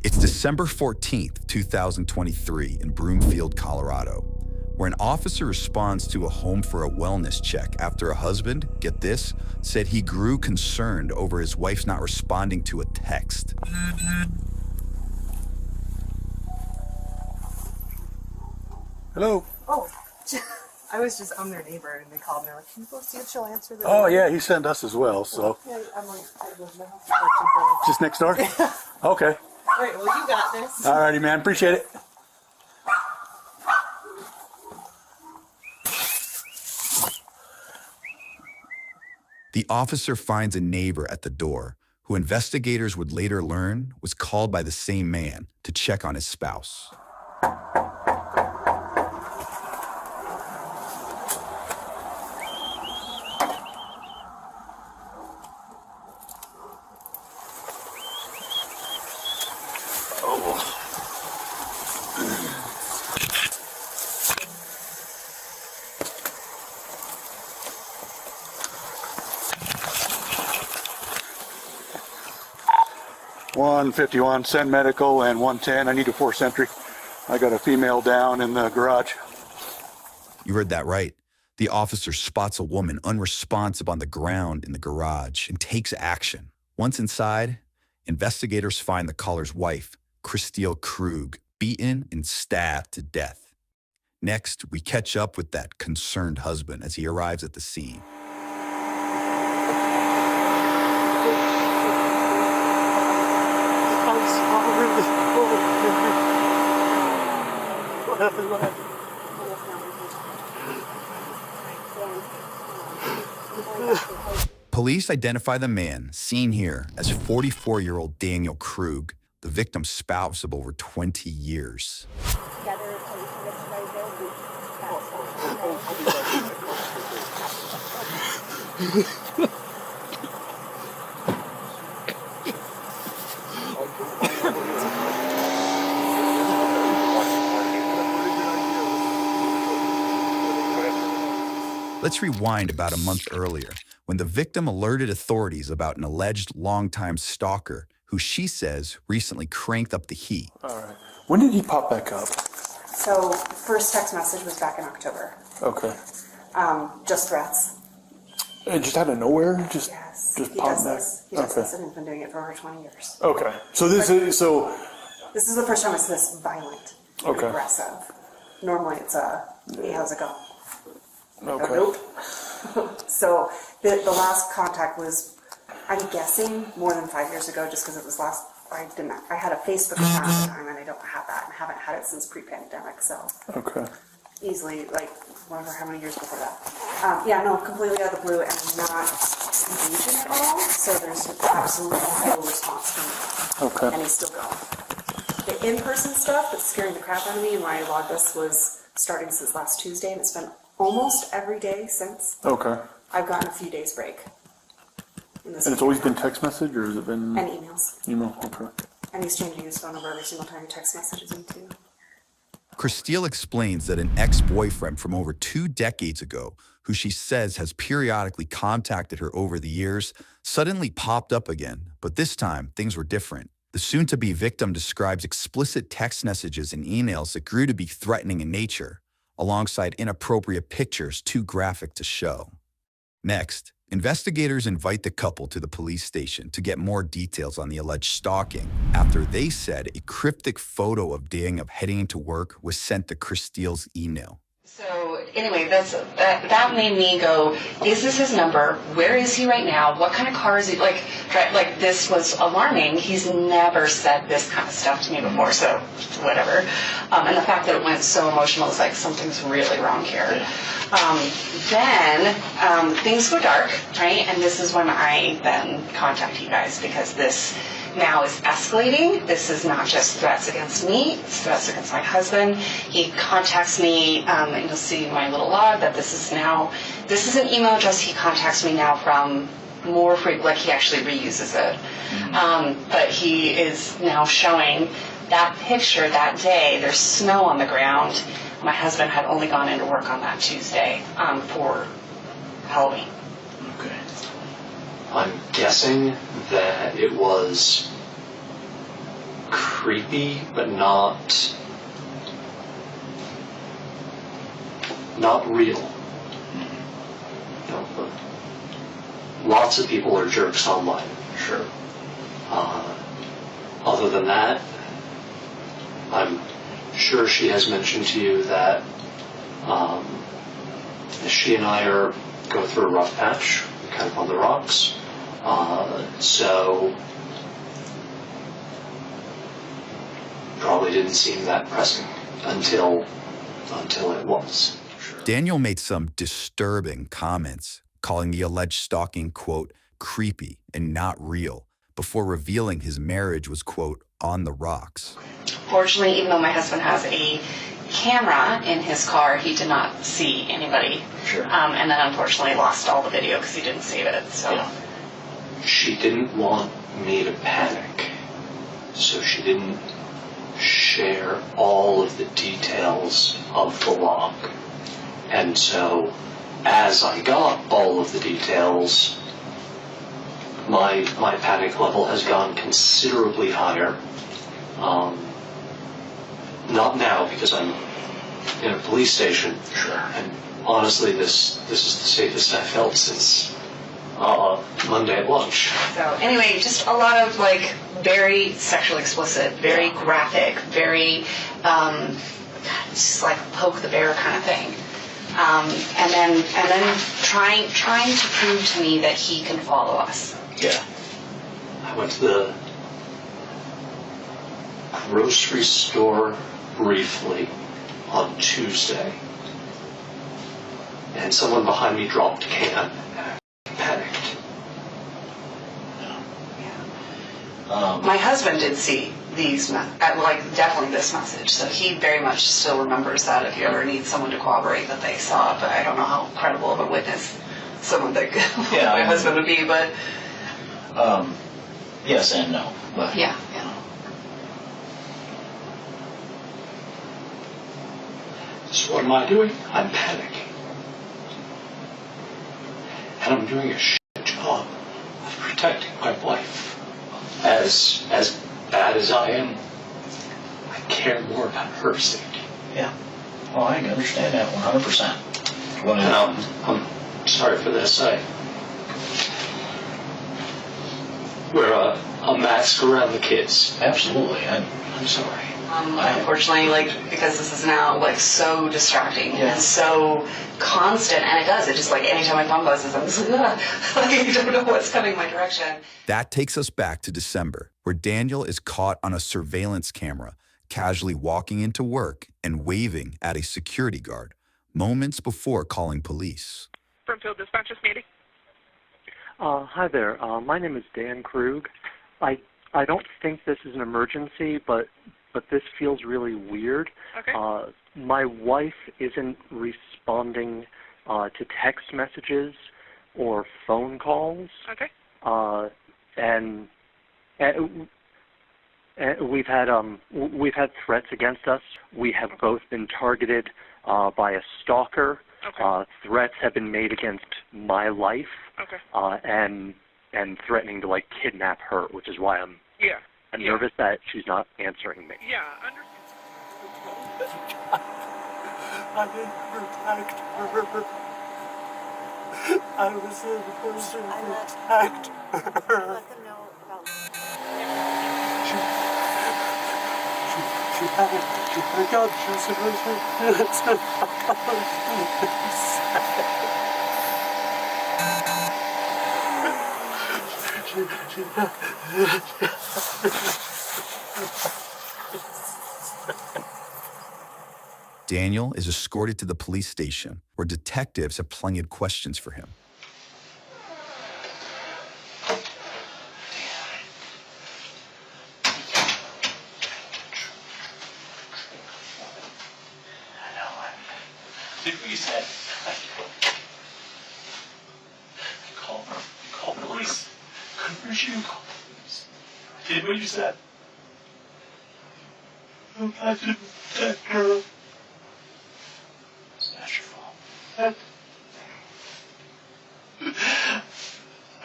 It's December 14th, 2023 in Broomfield, Colorado, where an officer responds to a home for a wellness check after a husband, get this, said he grew concerned over his wife's not responding to a text. Hello. Oh, I was just, I'm their neighbor, and they called me. They're like, can you go see if she'll answer the Oh door? yeah, he sent us as well. So Yeah, I'm like, I live in the house. just next door. Yeah. Okay. All right, well, you got this. Alrighty, man. Appreciate it. The officer finds a neighbor at the door, who investigators would later learn was called by the same man to check on his spouse. $151, send medical, and $110. I need a 4th entry. I got a female down in the garage. You heard that right. The officer spots a woman unresponsive on the ground in the garage and takes action. Once inside, investigators find the caller's wife, Christelle Krug, beaten and stabbed to death. Next, we catch up with that concerned husband as he arrives at the scene. Police identify the man, seen here, as 44-year-old Daniel Krug, the victim's spouse of over 20 years. Let's rewind about a month earlier, when the victim alerted authorities about an alleged longtime stalker who she says recently cranked up the heat. All right. When did he pop back up? So, first text message was back in October. Okay. Just threats. Just out of nowhere? Just He pop does back? this. He does Okay. this, and he's been doing it for over 20 years. Okay. So this is, so, This is the first time it's this violent and Okay. aggressive. Normally it's hey, how's it going? okay. Nope. So the last contact was, I'm guessing, more than 5 years ago, just because it was last. I had a Facebook account at the time, and I don't have that, and haven't had it since pre-pandemic. So Okay. easily, like, whatever, how many years before that? Yeah, no, completely out of the blue, and not engaging at all. So there's absolutely no response from me, Okay. and he's still going. The in-person stuff that's scaring the crap out of me, and why I logged this, was starting since last Tuesday, and it's been almost every day since. Okay. I've gotten a few days break. And it's always been text message, or has it been And emails. email? Okay. And he's changing his phone number every single time he text messages me too. Christelle explains that an ex-boyfriend from over 2 decades ago, who she says has periodically contacted her over the years, suddenly popped up again, but this time things were different. The soon-to-be victim describes explicit text messages and emails that grew to be threatening in nature, alongside inappropriate pictures too graphic to show. Next, investigators invite the couple to the police station to get more details on the alleged stalking after they said a cryptic photo of Daniel heading to work was sent to Christelle's email. So anyway, that made me go, is this his number? Where is he right now? What kind of car is he? Like this was alarming. He's never said this kind of stuff to me before, so whatever. And the fact that it went so emotional is like, something's really wrong here. Then things go dark, right? And this is when I then contact you guys, because this now is escalating. This is not just threats against me, it's threats against my husband. He contacts me, and you'll see in my little log that this is an email address he contacts me now from more frequently, like he actually reuses it. But he is now showing that picture that day. There's snow on the ground. My husband had only gone into work on that Tuesday for Halloween. Okay. I'm guessing that it was creepy, but not real. You know, but lots of people are jerks online. Sure. Other than that, I'm sure she has mentioned to you that she and I go through a rough patch, kind of on the rocks. So probably didn't seem that pressing until it was. Sure. Daniel made some disturbing comments, calling the alleged stalking, quote, creepy and not real, before revealing his marriage was, quote, on the rocks. Fortunately, even though my husband has a camera in his car, he did not see anybody. Sure. And then unfortunately lost all the video because he didn't save it. So. Yeah. She didn't want me to panic, so she didn't share all of the details of the log. And so, as I got all of the details, my panic level has gone considerably higher. Not now, because I'm in a police station. Sure. And honestly, this is the safest I've felt since Monday at lunch. So anyway, just a lot of like very sexually explicit, very graphic, very just like poke the bear kind of thing. And then trying to prove to me that he can follow us. Yeah. I went to the grocery store briefly on Tuesday, and someone behind me dropped a can, and I panicked. My husband did see these, definitely this message, so he very much still remembers that if you ever need someone to corroborate that they saw it, but I don't know how credible of a witness someone that my husband would be, but... Yes and no. But yeah. So what am I doing? I'm panicking. And I'm doing a shit job of protecting my wife. As bad as I am, I care more about her safety. yeah. Well, I can understand that 100%. And I'm sorry for this. We're a mask around the kids. Absolutely. I'm sorry. Unfortunately, because this is now so distracting and so constant, and it just anytime my phone buzzes, I'm just I don't know what's coming my direction. That takes us back to December, where Daniel is caught on a surveillance camera, casually walking into work and waving at a security guard, moments before calling police. Brimfield Dispatchers meeting. Hi there. My name is Dan Krug. I don't think this is an emergency, but this feels really weird. Okay. My wife isn't responding to text messages or phone calls. Okay. And we've had threats against us. We have both been targeted by a stalker. Okay. Threats have been made against my life. Okay. And threatening to kidnap her, which is why I'm nervous that she's not answering me. Yeah, I didn't protect her. I was the person who attacked her. Let them know about She had a gun. She was supposed Daniel is escorted to the police station, where detectives have plenty of questions for him. Did what you said. Call police. Where's you? Call police. Did what you said. I didn't protect her. It's not your fault.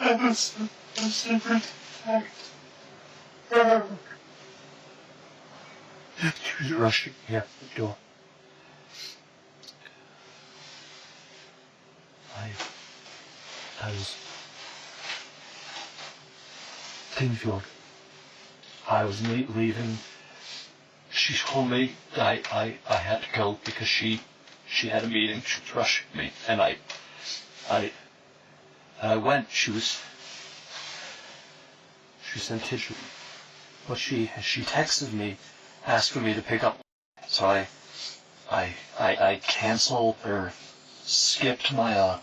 I was supposed to protect her. She was rushing me out the door. I was Pinfield. I was leaving. She told me I had to go because she had a meeting. She was rushing me, and I went. She sent tissue, but she texted me asking me to pick up. So I canceled or skipped my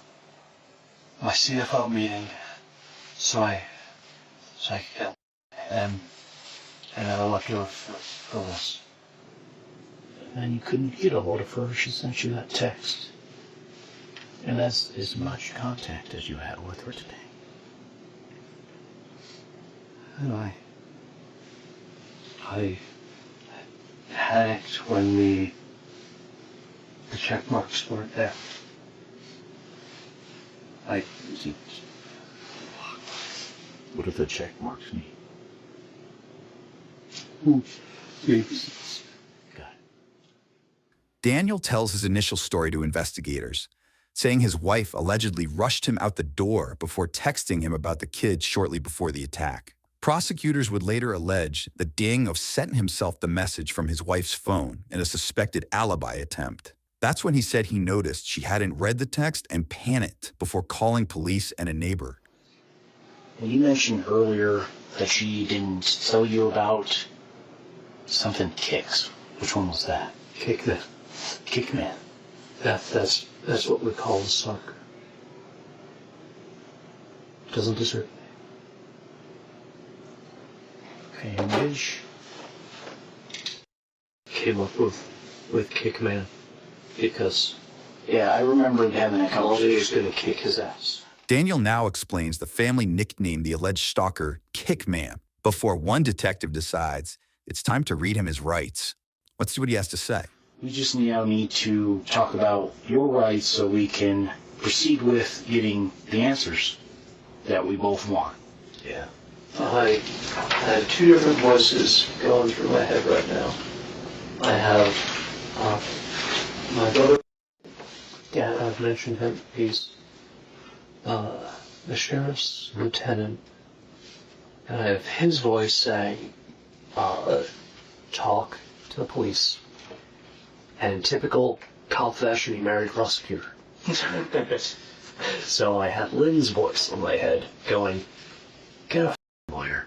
my CFO meeting, so I could get, and I left her for this. And you couldn't get a hold of her. She sent you that text. And that's as much contact as you had with her today. And I panicked when the check marks weren't there. What do the check marks mean? Got it. Daniel tells his initial story to investigators, saying his wife allegedly rushed him out the door before texting him about the kids shortly before the attack. Prosecutors would later allege that Daniel sent himself the message from his wife's phone in a suspected alibi attempt. That's when he said he noticed she hadn't read the text and panicked before calling police and a neighbor. Well, you mentioned earlier that she didn't tell you about something kicks. Which one was that? Kickman. That's what we call a sucker. Doesn't deserve it. Okay, and which? Came up with Kickman because Yeah, I remember him in a couple of he was days. gonna kick his ass. Daniel now explains the family nicknamed the alleged stalker Kickman before one detective decides it's time to read him his rights. Let's see what he has to say. We just now need to talk about your rights so we can proceed with getting the answers that we both want. Yeah. I have two different voices going through my head right now. I have my brother. Yeah, I've mentioned him. He's the sheriff's lieutenant. And I have his voice saying, talk to the police. And in typical cop fashion, he married a prosecutor. So I had Lynn's voice in my head going, get a lawyer.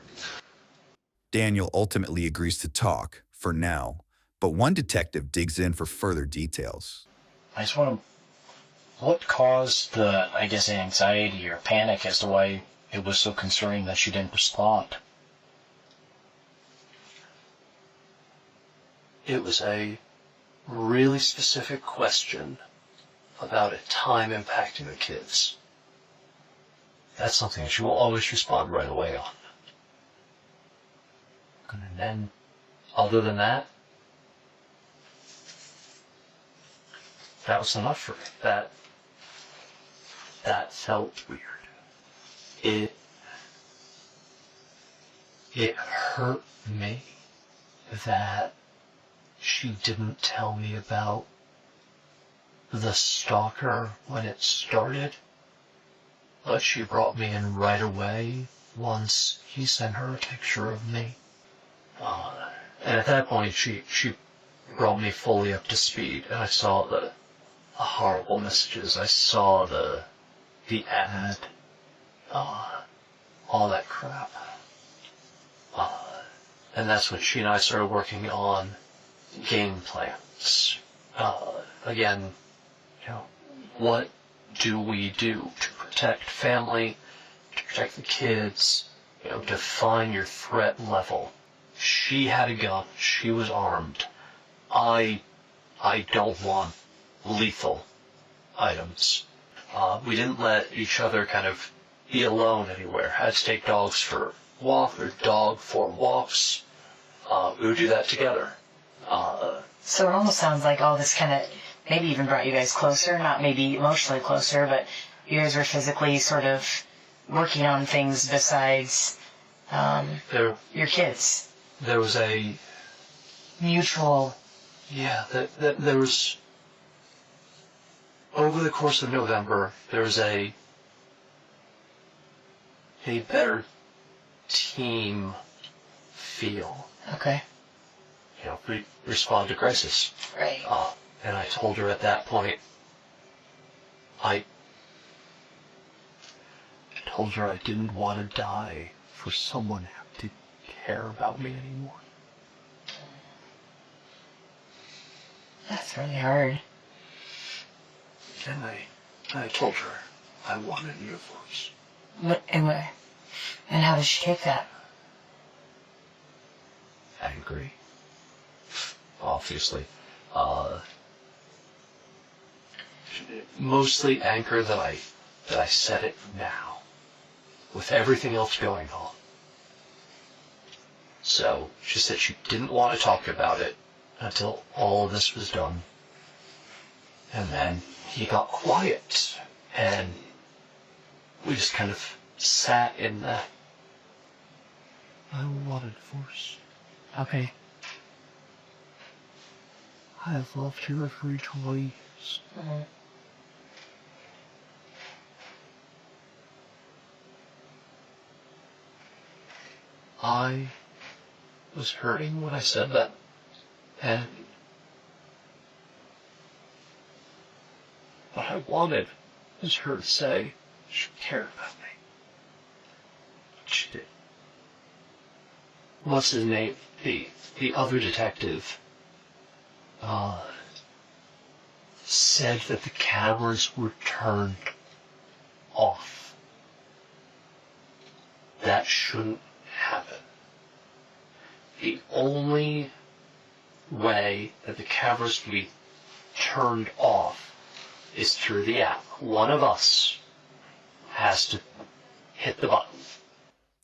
Daniel ultimately agrees to talk, for now, but one detective digs in for further details. I just want to... What caused the, I guess, anxiety or panic as to why it was so concerning that she didn't respond? It was a really specific question about a time impacting the kids. That's something she will always respond right away on. And then, other than that, that was enough for me. That felt weird. It hurt me that she didn't tell me about the stalker when it started, but she brought me in right away once he sent her a picture of me. And at that point, she brought me fully up to speed, and I saw the horrible messages. I saw the ad, all that crap. And that's when she and I started working on game plans. Again, what do we do to protect family, to protect the kids, define your threat level. She had a gun, she was armed. I don't want lethal items. We didn't let each other kind of be alone anywhere. I had to take dogs for walk or dog for walks. We would do that together. So it almost sounds like all this kind of maybe even brought you guys closer, not maybe emotionally closer, but you guys were physically sort of working on things besides your kids. There was mutual. Yeah, there was, over the course of November, there was a better team feel. Okay. You know, respond to crisis. Right. And I told her at that point, I told her I didn't want to die for someone to care about me anymore. That's really hard. And I told her I wanted a divorce. And how does she take that? Angry. Obviously. Mostly anger that I said it now, with everything else going on. So she said she didn't want to talk about it until all of this was done. And then he got quiet, and we just kind of sat in the... I want a divorce. Okay. I have loved you every choice. Mm-hmm. I was hurting when I said that, and what I wanted was her to say she cared about me. She did. What's his name? The other detective said that the cameras were turned off. That shouldn't happen. The only way that the cameras can be turned off is through the app. One of us has to hit the button.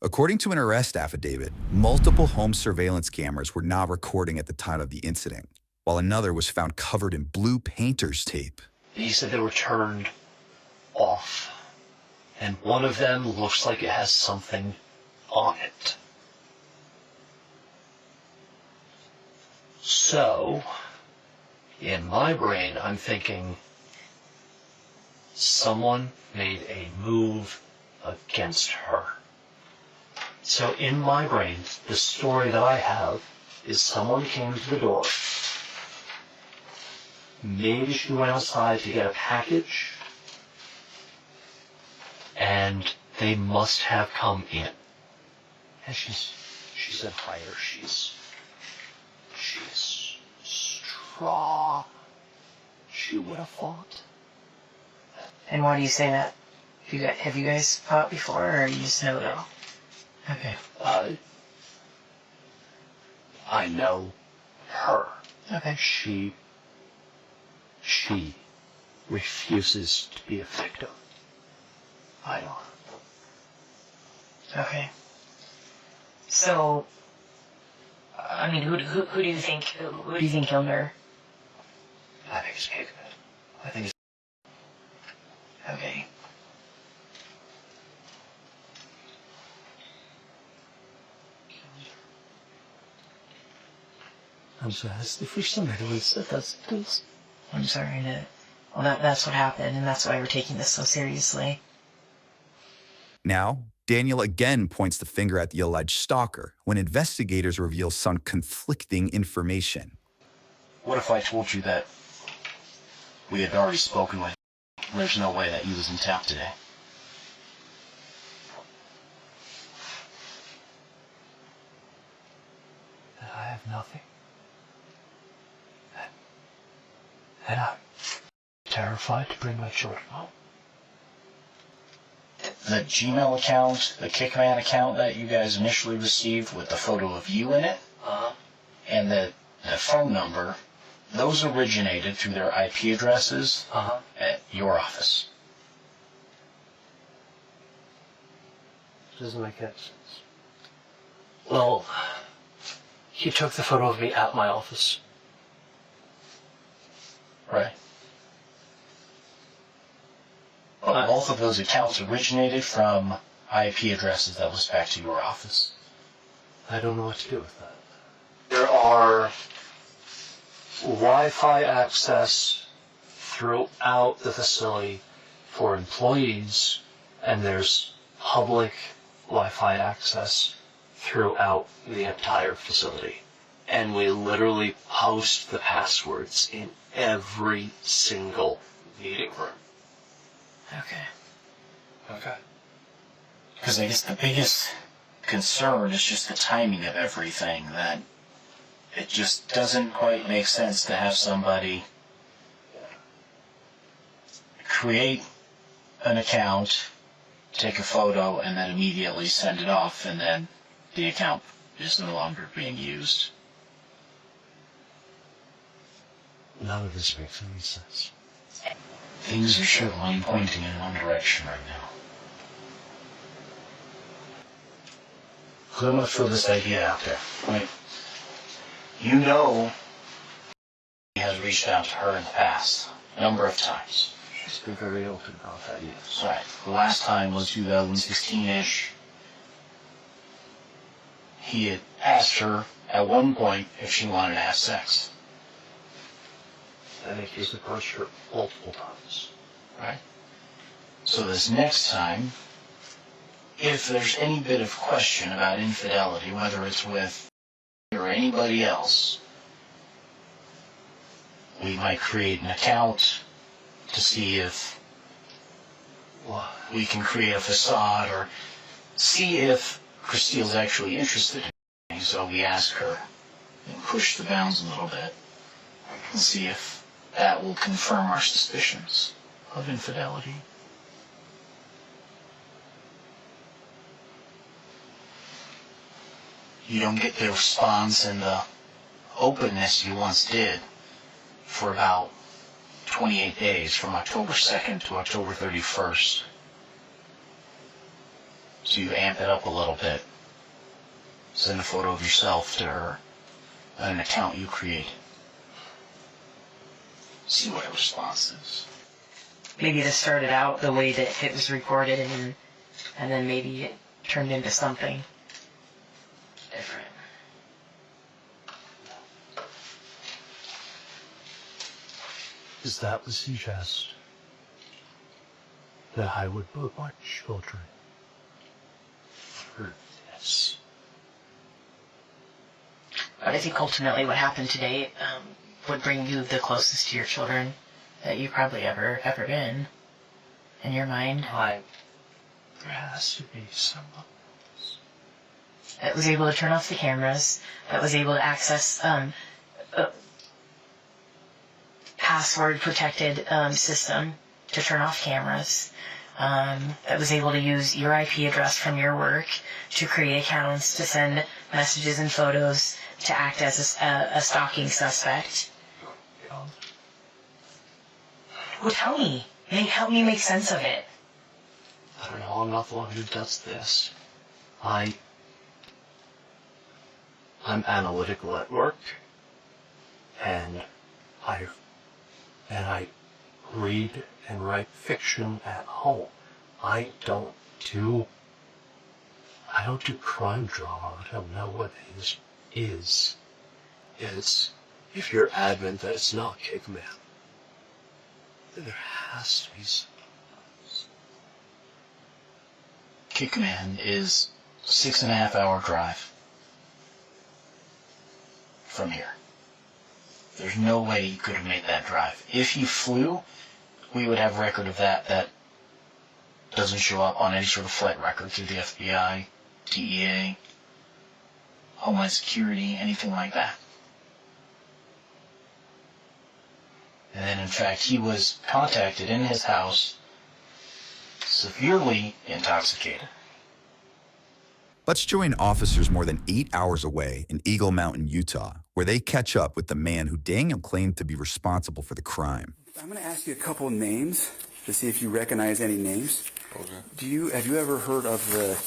According to an arrest affidavit, multiple home surveillance cameras were not recording at the time of the incident, while another was found covered in blue painter's tape. He said they were turned off, and one of them looks like it has something on it. So, in my brain, I'm thinking someone made a move against her. So in my brain, the story that I have is someone came to the door. Maybe she went outside to get a package, and they must have come in. And she's said hi, or she's strong. She would have fought. And why do you say that? Have you guys fought before, or you just know though? Okay. I know her. Okay. She refuses to be a victim. I don't. Okay. So, I mean, who do you think killed her? I think it's Kate. I think it's... Okay. I'm sorry, that's the first time I ever said that. I'm sorry to... Well, that's what happened, and that's why we're taking this so seriously. Now, Daniel again points the finger at the alleged stalker when investigators reveal some conflicting information. What if I told you that we had already spoken with him? There's no way that he was in town today. I have nothing. And I'm terrified to bring my children home. The Gmail account, the Kickman account that you guys initially received with the photo of you in it, and the phone number, those originated through their IP addresses at your office. Doesn't make any sense. Well, he took the photo of me at my office. Right. But both of those accounts originated from IP addresses that was back to your office. I don't know what to do with that. There are Wi-Fi access throughout the facility for employees, and there's public Wi-Fi access throughout the entire facility. And we literally post the passwords in every single meeting room. Okay. Because I guess the biggest concern is just the timing of everything, that it just doesn't quite make sense to have somebody create an account, take a photo, and then immediately send it off, and then the account is no longer being used. None of this makes any sense. Things are certainly pointing in one direction right now. So I'm going to throw this idea out there, right? You know he has reached out to her in the past, a number of times. She's been very open about that, yes. Right. The last time was 2016-ish. He had asked her at one point if she wanted to have sex. I think he's approached her multiple times. Right? So this next time, if there's any bit of question about infidelity, whether it's with or anybody else, we might create an account to see if we can create a facade, or see if Christine's actually interested in it. So we ask her and push the bounds a little bit and see if that will confirm our suspicions of infidelity. You don't get the response and the openness you once did for about 28 days, from October 2nd to October 31st. So you amp it up a little bit. Send a photo of yourself to her on an account you create. See what her response is. Maybe this started out the way that it was recorded, and then maybe it turned into something different. Is that would suggest that I would put my children through this. But I think ultimately what happened today would bring you the closest to your children that you've probably ever been in your mind. There has to be someone That was able to turn off the cameras, that was able to access a password-protected system to turn off cameras, that was able to use your IP address from your work to create accounts, to send messages and photos, to act as a stalking suspect. Well, tell me. Help me make sense of it. I don't know, I'm not the one who does this. I'm analytical at work, and I read and write fiction at home. I don't do crime drama. I don't know what it is. It's, if you're adamant that it's not Kickman, then there has to be something else. Kickman is 6.5 hour drive from here. There's no way you could have made that drive. If you flew, we would have record of that. That doesn't show up on any sort of flight record through the FBI, DEA, Homeland Security, anything like that. And then, in fact, he was contacted in his house, severely intoxicated. Let's join officers more than 8 hours away in Eagle Mountain, Utah, where they catch up with the man who Daniel claimed to be responsible for the crime. I'm going to ask you a couple of names to see if you recognize any names. Okay. Have you ever heard of the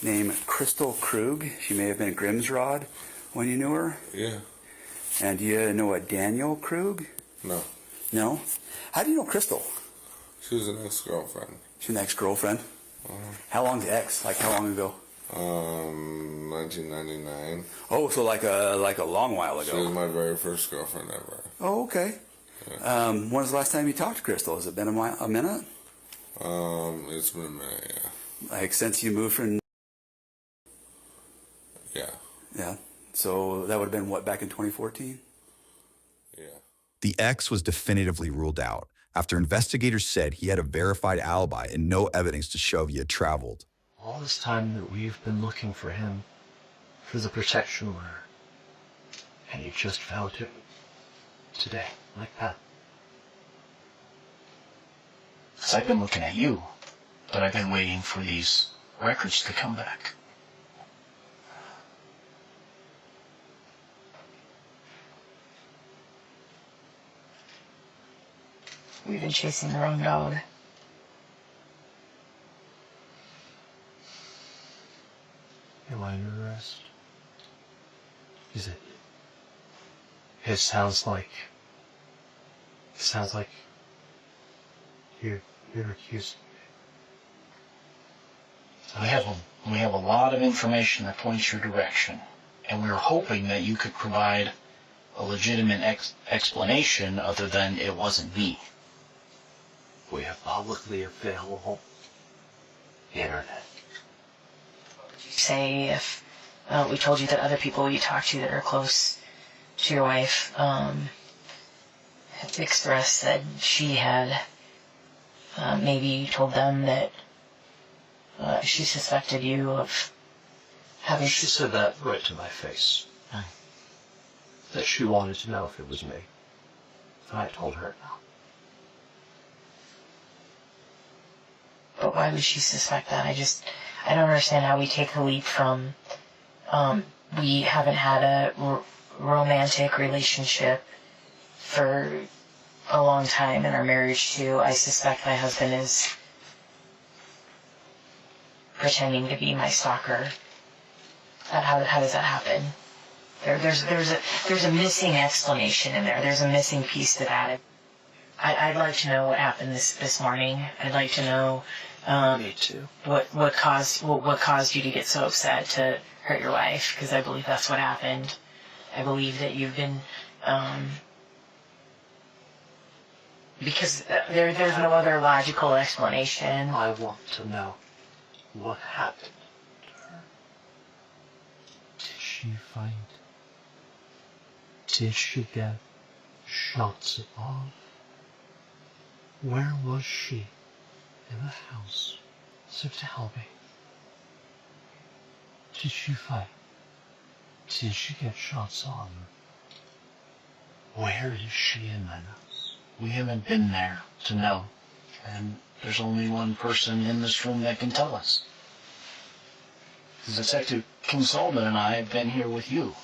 name Crystal Krug? She may have been Grimsrod when you knew her. Yeah. And do you know a Daniel Krug? No. No? How do you know Crystal? She was an ex-girlfriend. She's an ex-girlfriend? How long's the ex? Like, how long ago? 1999. Oh, so like a long while She was ago. my very first girlfriend ever. Oh, okay. When was the last time you talked to Crystal? Has it been a minute? It's been a minute, yeah. Like since you moved from... Yeah, Yeah. So that would have been what, back in 2014? yeah. The ex was definitively ruled out after investigators said he had a verified alibi and no evidence to show he had traveled. All this time that we've been looking for him, for the protection order, and you just found him today, like that. 'Cause I've been looking at you, but I've been waiting for these records to come back. We've been chasing the wrong dog. Am I under arrest? Is it? It sounds like you're accused. We have a lot of information that points your direction, and we were hoping that you could provide a legitimate explanation other than it wasn't me. We have publicly available internet. Say if we told you that other people you talk to that are close to your wife have expressed that she had maybe told them that she suspected you of having... She said that right to my face. That she wanted to know if it was me. And I told her no. But why would she suspect that? I don't understand how we take the leap from we haven't had a romantic relationship for a long time in our marriage to I suspect my husband is pretending to be my stalker. How does that happen? There's a missing explanation in there. There's a missing piece to that. I'd like to know what happened this morning. I'd like to know Me too. what caused you to get so upset to hurt your wife, because I believe that's what happened. I believe that you've been because there's no other logical explanation. I want to know what happened to her. Did she fight? Did she get shots above? Where was she in the house? So tell me. Did she fight? Did she get shots on? Where is she in the house? We haven't been there to know, and there's only one person in this room that can tell us. Detective King Solomon and I have been here with you.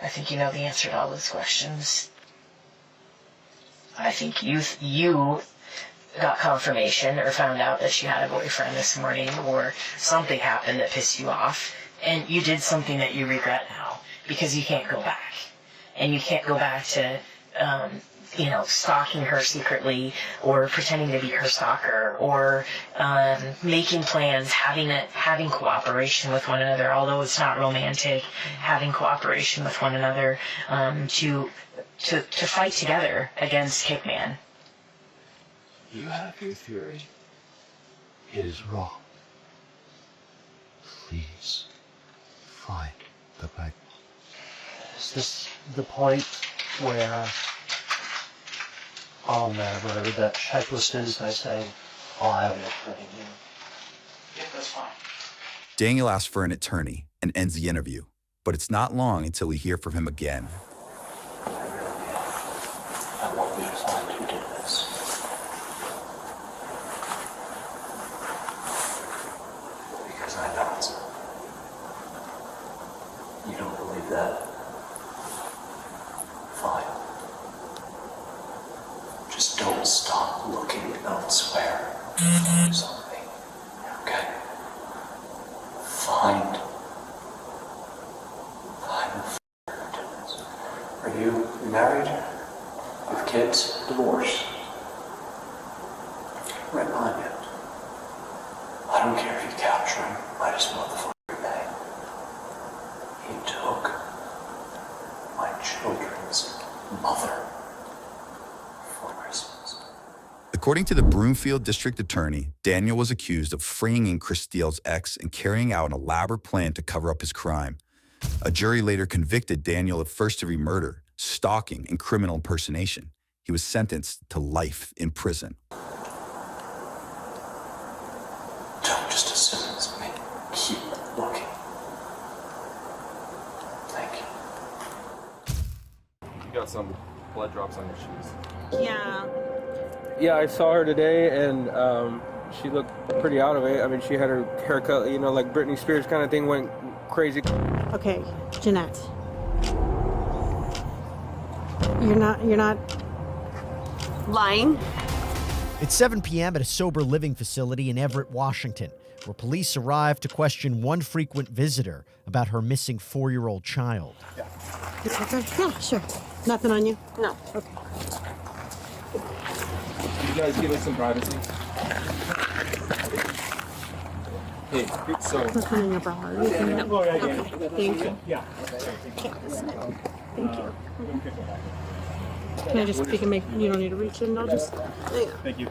I think you know the answer to all those questions. I think you got confirmation or found out that she had a boyfriend this morning, or something happened that pissed you off, and you did something that you regret now, because you can't go back. And you can't go back to, stalking her secretly, or pretending to be her stalker, or making plans, having cooperation with one another, although it's not romantic, having cooperation with one another to fight together against Kickman. You have your theory. It is wrong. Please find the Bible. Is this the point where on whatever that checklist is, I say, I'll have it ready? Yeah, that's fine. Daniel asks for an attorney and ends the interview, but it's not long until we hear from him again. I want you to find who did this. Because I know it's not. You don't believe that? Fine. Just don't stop looking elsewhere. Focus on me. Okay? Find who did this. Are you married? With kids? Divorced? According to the Broomfield District Attorney, Daniel was accused of freeing Chris Steele's ex and carrying out an elaborate plan to cover up his crime. A jury later convicted Daniel of first-degree murder, stalking, and criminal impersonation. He was sentenced to life in prison. Don't just assume it's me. Keep looking. Thank you. You got some blood drops on your shoes. Yeah. Yeah, I saw her today, and she looked pretty out of it. I mean, she had her haircut, you know, like Britney Spears kind of thing, went crazy. Okay, Jeanette. You're not lying? It's 7 p.m. at a sober living facility in Everett, Washington, where police arrive to question one frequent visitor about her missing 4-year-old child. It's okay. Yeah, sure. Nothing on you? No. Okay. You guys give us some privacy. Hey, so... Nothing in your bra. No. Okay. Thank you. Yeah. Thank you. Can I just speak and make, you don't need to reach in, I'll just... Thank you.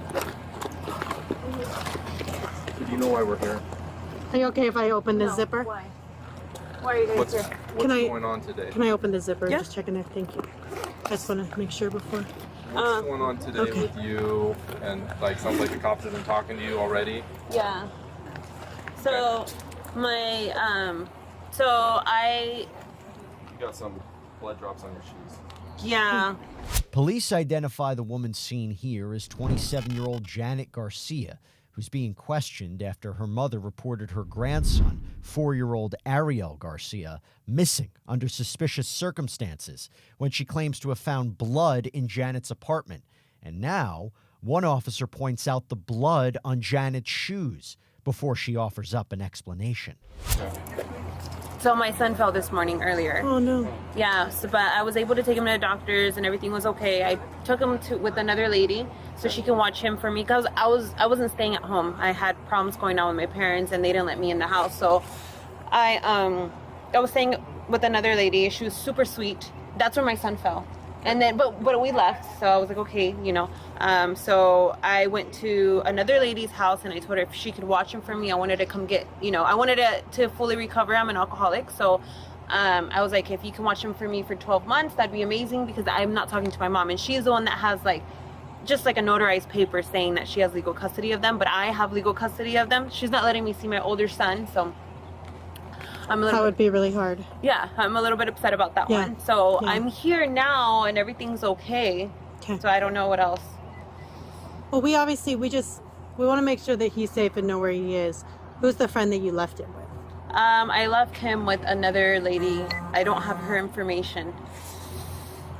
Do you know why we're here? Are you okay if I open the zipper? Why? Why are you guys here? What's going on today? Can I open the zipper? Yeah. Just checking there. Thank you. I just want to make sure before. What's going on today with you? And like, sounds like the cops have been talking to you already. Yeah. So, my, You got some blood drops on your shoes. yeah. Police identify the woman seen here as 27-year-old Janet Garcia, who's being questioned after her mother reported her grandson, 4-year-old Ariel Garcia, missing under suspicious circumstances when she claims to have found blood in Janet's apartment. And now, one officer points out the blood on Janet's shoes before she offers up an explanation. So my son fell this morning earlier. Oh, no. Yeah, so, but I was able to take him to the doctors and everything was okay. I took him with another lady so she can watch him for me because I wasn't staying at home. I had problems going on with my parents and they didn't let me in the house. So I was staying with another lady. She was super sweet. That's where my son fell. And then, but we left. So I was like, okay, you know. So I went to another lady's house and I told her if she could watch him for me. I wanted to come get, you know, I wanted to fully recover. I'm an alcoholic. So I was like, if you can watch him for me for 12 months, that'd be amazing because I'm not talking to my mom. And she's the one that has like, just like a notarized paper saying that she has legal custody of them, but I have legal custody of them. She's not letting me see my older son. So that would be really hard. Yeah, I'm a little bit upset about that one. So I'm here now and everything's okay. So I don't know what else. Well, we want to make sure that he's safe and know where he is. Who's the friend that you left him with? I left him with another lady. I don't have her information.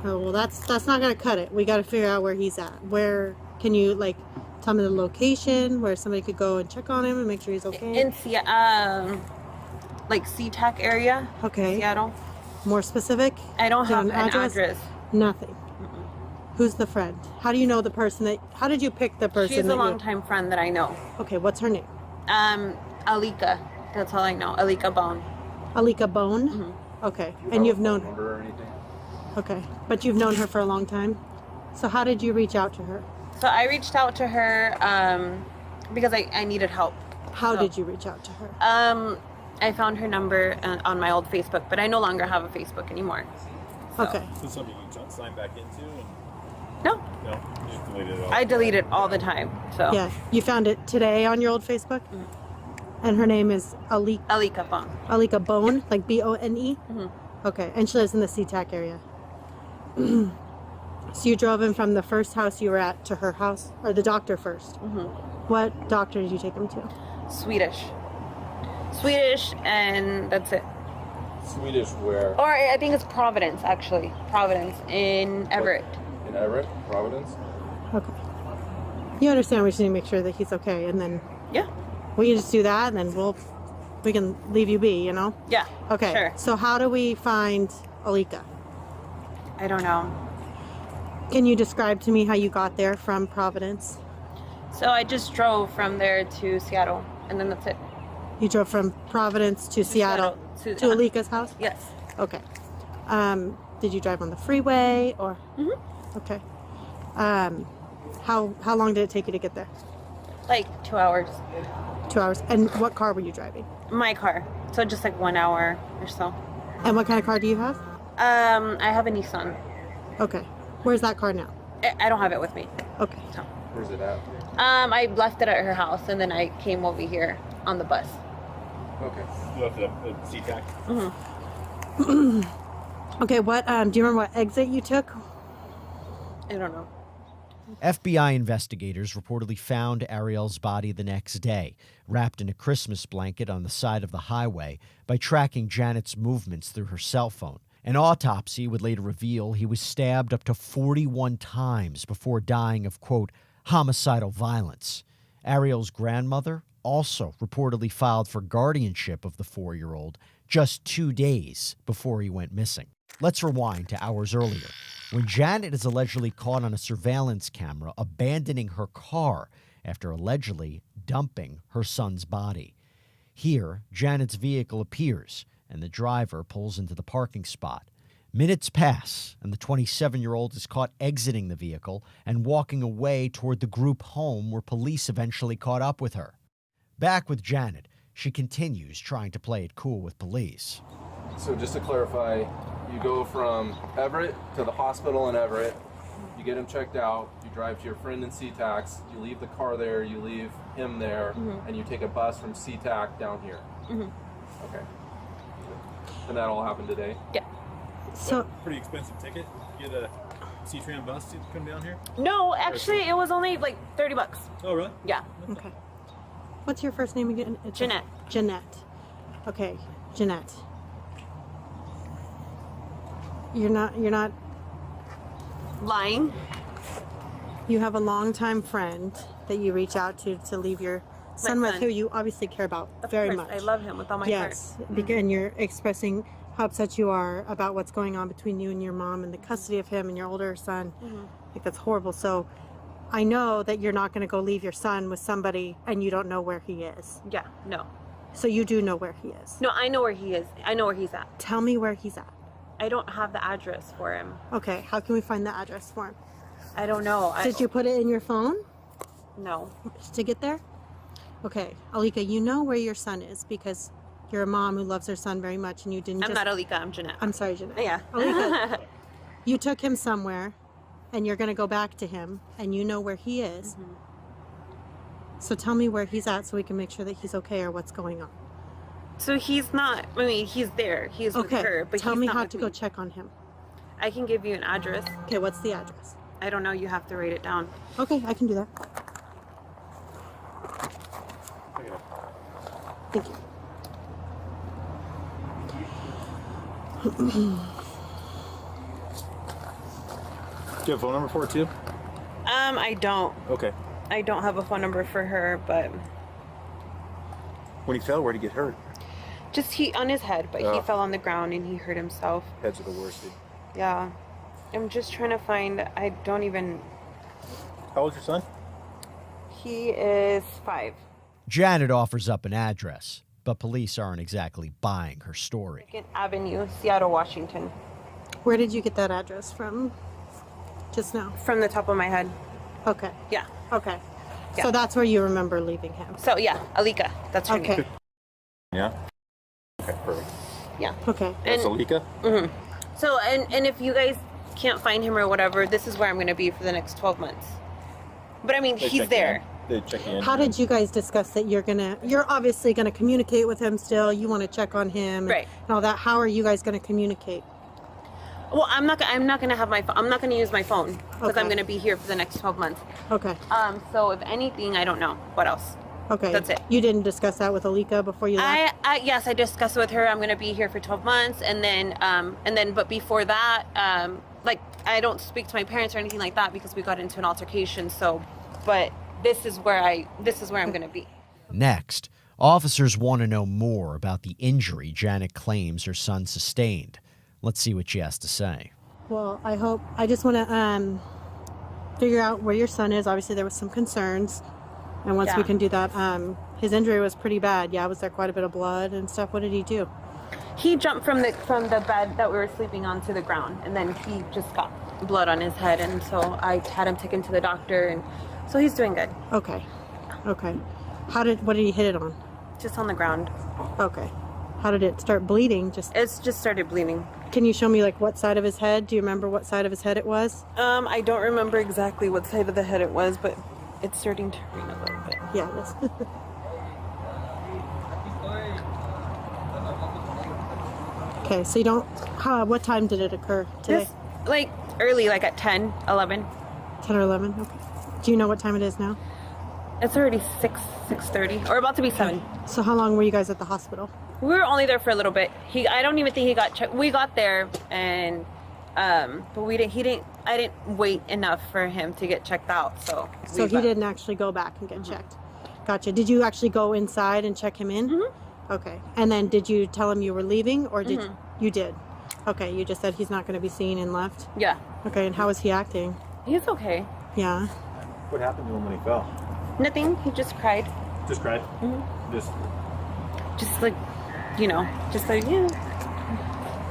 Oh, well, that's not going to cut it. We got to figure out where he's at. Where can you, like, tell me the location where somebody could go and check on him and make sure he's okay? In like SeaTac area. Okay. Seattle. More specific? I don't have an address. Nothing. Who's the friend? How do you know the person how did you pick the person? She's a longtime friend that I know. Okay, what's her name? Alika. That's all I know. Alika Bone. Alika Bone? Mm-hmm. Okay. And you've known her or anything? Okay. But you've known her for a long time? So how did you reach out to her? So I reached out to her because I needed help. How did you reach out to her? I found her number on my old Facebook, but I no longer have a Facebook anymore. So. Okay. So something you sign back into? No. No, you just deleted it all. I delete it all the time. So. Yeah. You found it today on your old Facebook? And her name is Alika Bone. Alika Bone, like B-O-N-E? Mm-hmm. Okay. And she lives in the SeaTac area. So you drove him from the first house you were at to her house? Or the doctor first? Mm-hmm. What doctor did you take him to? Swedish, and that's it. Swedish where? Or I think it's Providence, actually. Providence in Everett. In Everett? Providence? Okay. You understand we just need to make sure that he's okay, and then... Yeah. We can just do that, and then we can leave you be, you know? Yeah. Okay. Sure. So how do we find Alika? I don't know. Can you describe to me how you got there from Providence? So I just drove from there to Seattle, and then that's it. You drove from Providence to Seattle to Alika's house? Yes. Okay. Did you drive on the freeway or? Mm-hmm. Okay. How long did it take you to get there? Like 2 hours. 2 hours. And what car were you driving? My car. So just like 1 hour or so. And what kind of car do you have? I have a Nissan. Okay. Where's that car now? I don't have it with me. Okay. So. Where's it at? I left it at her house, and then I came over here on the bus. Okay. You left it at SeaTac? Mm-hmm. Okay, what, do you remember what exit you took? I don't know. FBI investigators reportedly found Ariel's body the next day, wrapped in a Christmas blanket on the side of the highway, by tracking Janet's movements through her cell phone. An autopsy would later reveal he was stabbed up to 41 times before dying of, quote, homicidal violence. Ariel's grandmother also reportedly filed for guardianship of the 4-year-old just 2 days before he went missing. Let's rewind to hours earlier, when Janet is allegedly caught on a surveillance camera abandoning her car after allegedly dumping her son's body. Here, Janet's vehicle appears, and the driver pulls into the parking spot. Minutes pass, and the 27-year-old is caught exiting the vehicle and walking away toward the group home where police eventually caught up with her. Back with Janet, she continues trying to play it cool with police. So just to clarify, you go from Everett to the hospital in Everett, you get him checked out, you drive to your friend in SeaTac, you leave the car there, you leave him there, and you take a bus from SeaTac down here. Okay. And that all happened today? Yeah. So pretty expensive ticket. Get a C-Tran bus to come down here? No, actually, it was only like $30. Oh, really? Yeah. Okay. What's your first name again? Jeanette. Jeanette. Okay, Jeanette. You're not lying. You have a longtime friend that you reach out to leave your son with, who you obviously care about very much. I love him with all my heart. Yes, and you're expressing how upset you are about what's going on between you and your mom and the custody of him and your older son. Like, that's horrible. So I know that you're not going to go leave your son with somebody and you don't know where he is. Yeah, no. So you do know where he is? No, I know where he is. I know where he's at. Tell me where he's at. I don't have the address for him. Okay, how can we find the address for him? I don't know. Did you put it in your phone? No. To get there? Okay, Alika, you know where your son is because you're a mom who loves her son very much, and you didn't I'm not Alika, I'm Jeanette. I'm sorry, Jeanette. Yeah. Alika, you took him somewhere, and you're going to go back to him, and you know where he is. So tell me where he's at so we can make sure that he's okay or what's going on. So he's not, I mean, he's there. He's with her, but tell he's me not how with to me. go check on him. I can give you an address. Okay, what's the address? I don't know. You have to write it down. Okay, I can do that. Thank you. Do you have a phone number for her too? I don't. Okay. I don't have a phone number for her, but When he fell, where'd he get hurt? just he on his head, but he fell on the ground and he hurt himself. Heads are the worst, dude. Yeah. I'm just trying to find, I don't even, How old's your son? he is 5. Janet offers up an address, but police aren't exactly buying her story. 2nd Avenue, Seattle, Washington. Where did you get that address from just now? From the top of my head. Okay. Yeah. Okay. Yeah. So that's where you remember leaving him. So yeah, Alika. That's her Okay. name. Yeah. Okay, perfect. Yeah. Okay. That's Alika? So, and if you guys can't find him or whatever, this is where I'm going to be for the next 12 months. But I mean, They he's check there. They check in. How did you guys discuss that you're obviously gonna communicate with him still, you wanna check on him Right. and all that. How are you guys gonna communicate? Well, I'm not going to have my phone. I'm not going to use my phone because Okay. I'm going to be here for the next 12 months. Okay. So if anything, I don't know. What else? Okay. That's it. You didn't discuss that with Alika before you left? Yes, I discussed it with her. I'm going to be here for 12 months. And then, but before that, like, I don't speak to my parents or anything like that because we got into an altercation. So, but this is where I'm going to be. Next, officers want to know more about the injury Janet claims her son sustained. Let's see what she has to say. Well, I just want to figure out where your son is. Obviously, there was some concerns. And once we can do that, his injury was pretty bad. Yeah, was there quite a bit of blood and stuff? What did he do? He jumped from the bed that we were sleeping on to the ground, and then he just got blood on his head, and so I had him taken to the doctor, and so he's doing good. Okay. Okay. What did he hit it on? Just on the ground. Okay. How did it start bleeding? It's just started bleeding. Can you show me like what side of his head? Do you remember what side of his head it was? I don't remember exactly what side of the head it was, but it's starting to rain a little bit. Yeah, it is. Okay, so you don't, what time did it occur today? Just, like early, like at 10, 11. 10 or 11, okay. Do you know what time it is now? It's already 6:30, or about to be 7. So how long were you guys at the hospital? We were only there for a little bit. I don't even think he got checked. We got there, and but I didn't wait enough for him to get checked out. So he didn't actually go back and get checked. Gotcha. Did you actually go inside and check him in? Mm-hmm. Okay. And then did you tell him you were leaving, or did you did? Okay. You just said he's not going to be seen and left. Yeah. Okay. And how is he acting? He's okay. Yeah. What happened to him when he fell? Nothing. He just cried. Just cried? Mm-hmm. Just like, just like, yeah.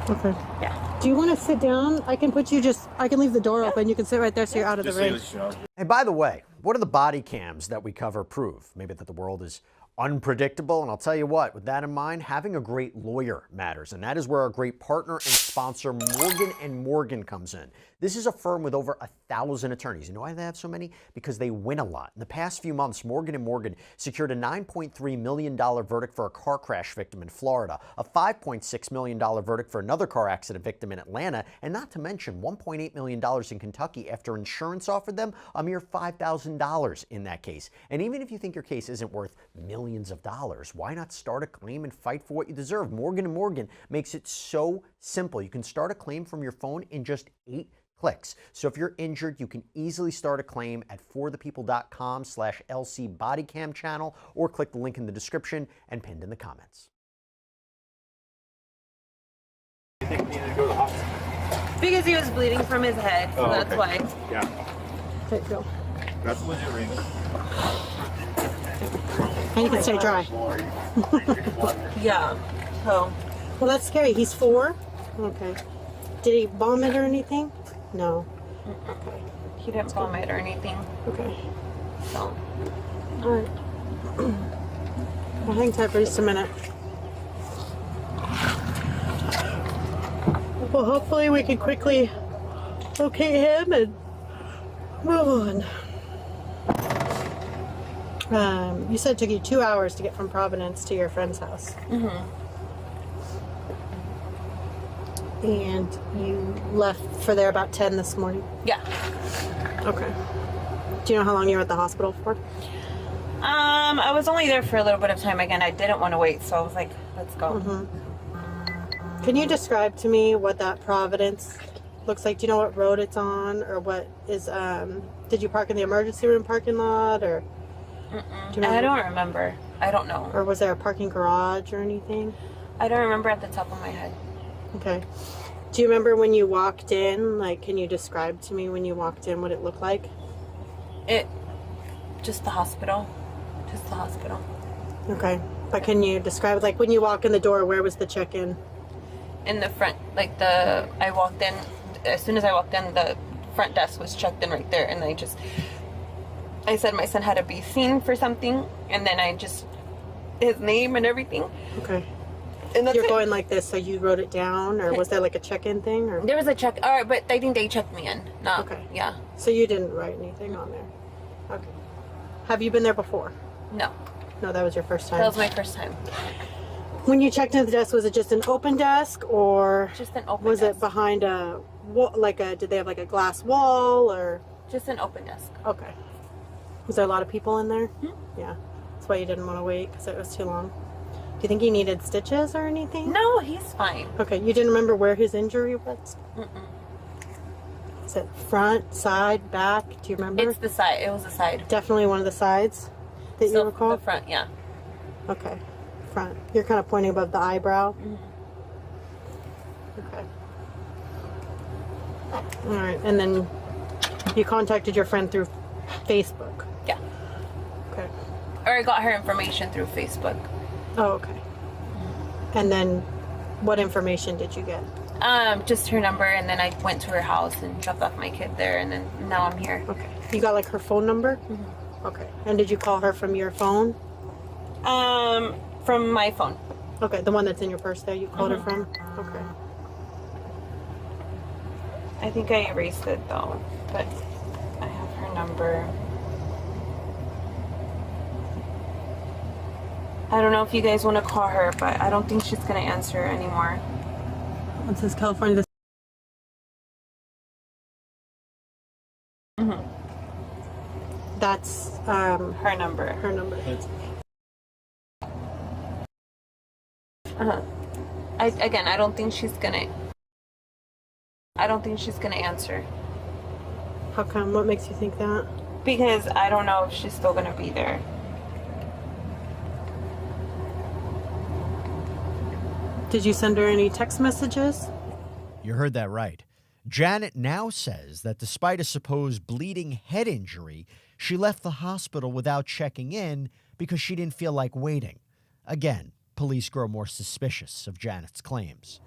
Okay. Yeah. Do you want to sit down? I can leave the door open. You can sit right there so you're out of the range. And by the way, what do the body cams that we cover prove? Maybe that the world is unpredictable. And I'll tell you what, with that in mind, having a great lawyer matters. And that is where our great partner and sponsor, Morgan & Morgan, comes in. This is a firm with over 1,000 attorneys. You know why they have so many? Because they win a lot. In the past few months, Morgan & Morgan secured a $9.3 million verdict for a car crash victim in Florida, a $5.6 million verdict for another car accident victim in Atlanta, and not to mention $1.8 million in Kentucky after insurance offered them a mere $5,000 in that case. And even if you think your case isn't worth millions of dollars, why not start a claim and fight for what you deserve? Morgan & Morgan makes it so simple. You can start a claim from your phone in just 8 clicks. So if you're injured, you can easily start a claim at forthepeople.com/LC bodycam channel, or click the link in the description and pinned in the comments. You think he needed to go to the hospital? Because he was bleeding from his head, so that's why. Yeah. Okay, go. That's legit reason. And you can stay dry. Yeah. So. Well, that's scary. He's 4? Okay. Did he vomit or anything? No. Okay. He didn't vomit or anything. Okay. So. All right. Well, hang tight for just a minute. Well, hopefully we can quickly locate him and move on. You said it took you 2 hours to get from Providence to your friend's house. And you left for there about 10 this morning? Yeah. Okay. Do you know how long you were at the hospital for? I was only there for a little bit of time. Again, I didn't want to wait, so I was like, let's go. Can you describe to me what that Providence looks like? Do you know what road it's on, or what is, did you park in the emergency room parking lot, or? I don't remember. I don't know. Or was there a parking garage or anything? I don't remember at the top of my head. Okay. Do you remember when you walked in? Like, can you describe to me when you walked in what it looked like? Just the hospital. Just the hospital. Okay. But can you describe, like, when you walk in the door, where was the check-in? In the front, I walked in, as soon as I walked in, the front desk was checked in right there, and I said my son had to be seen for something, and then his name and everything. Okay. And that's You're going like this, so you wrote it down, or was there like a check-in thing? Or? There was a check, all right, but I think they checked me in. No. Okay. Yeah. So you didn't write anything on there? Okay. Have you been there before? No. No, that was your first time? That was my first time. When you checked into the desk, was it just an open desk, or just an open was desk. it behind a wall, did they have like a glass wall, or? Just an open desk. Okay. Was there a lot of people in there? Yeah. That's why you didn't want to wait, because it was too long. Do you think he needed stitches or anything? No, he's fine. Okay, you didn't remember where his injury was? Is it front, side, back? Do you remember? It's the side. It was the side. Definitely one of the sides that you recall? The front, yeah. Okay, front. You're kind of pointing above the eyebrow? Okay. All right, and then you contacted your friend through Facebook? Yeah. Okay. Or I got her information through Facebook. Oh, okay. And then what information did you get? Just her number, and then I went to her house and dropped off my kid there, and then now I'm here. Okay. You got like her phone number? Mm-hmm. Okay. And did you call her from your phone? From my phone. Okay, the one that's in your purse there, you called Mm-hmm. her from? Okay. I think I erased it though, but I have her number. I don't know if you guys want to call her, but I don't think she's gonna answer anymore. It says California. Mm-hmm. That's her number. Her number. I don't think she's gonna. I don't think she's gonna answer. How come? What makes you think that? Because I don't know if she's still gonna be there. Did you send her any text messages? You heard that right. Janet now says that despite a supposed bleeding head injury, she left the hospital without checking in because she didn't feel like waiting. Again, police grow more suspicious of Janet's claims.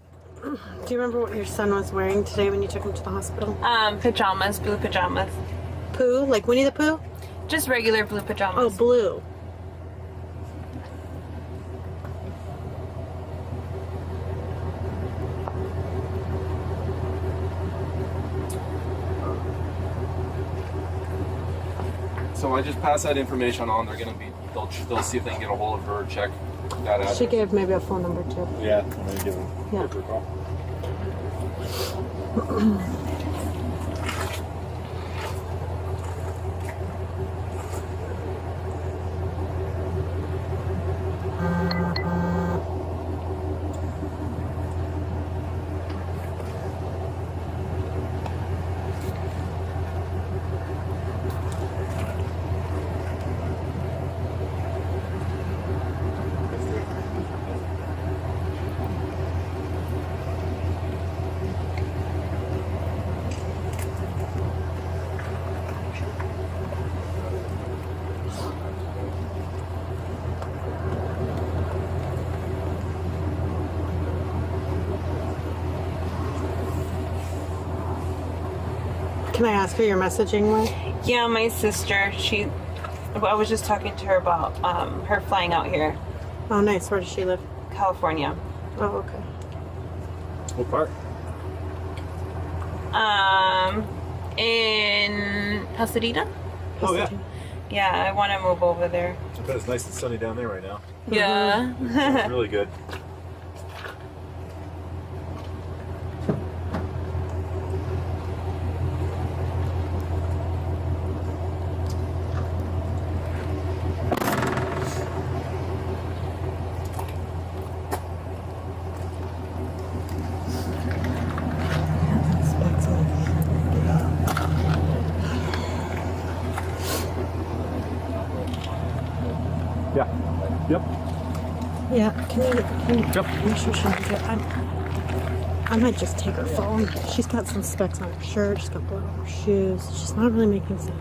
Do you remember what your son was wearing today when you took him to the hospital? Pajamas, blue pajamas. Pooh? Like Winnie the Pooh? Just regular blue pajamas. Oh, blue. So I just pass that information on. They're gonna be. They'll see if they can get a hold of her. Check that out. She gave maybe a phone number too. Yeah, I'm gonna give him Yeah. a call. Can I ask who you're messaging with? Yeah, my sister. I was just talking to her about her flying out here. Oh, nice. Where does she live? California. Oh, okay. What part? In Pasadena. Oh yeah. Yeah, I want to move over there. I bet it's nice and sunny down there right now. Yeah. It's really good. Yeah. Yep. Yeah, can you make sure she doesn't get... I might just take her phone. She's got some specks on her shirt. She's got blood on her shoes. She's not really making sense.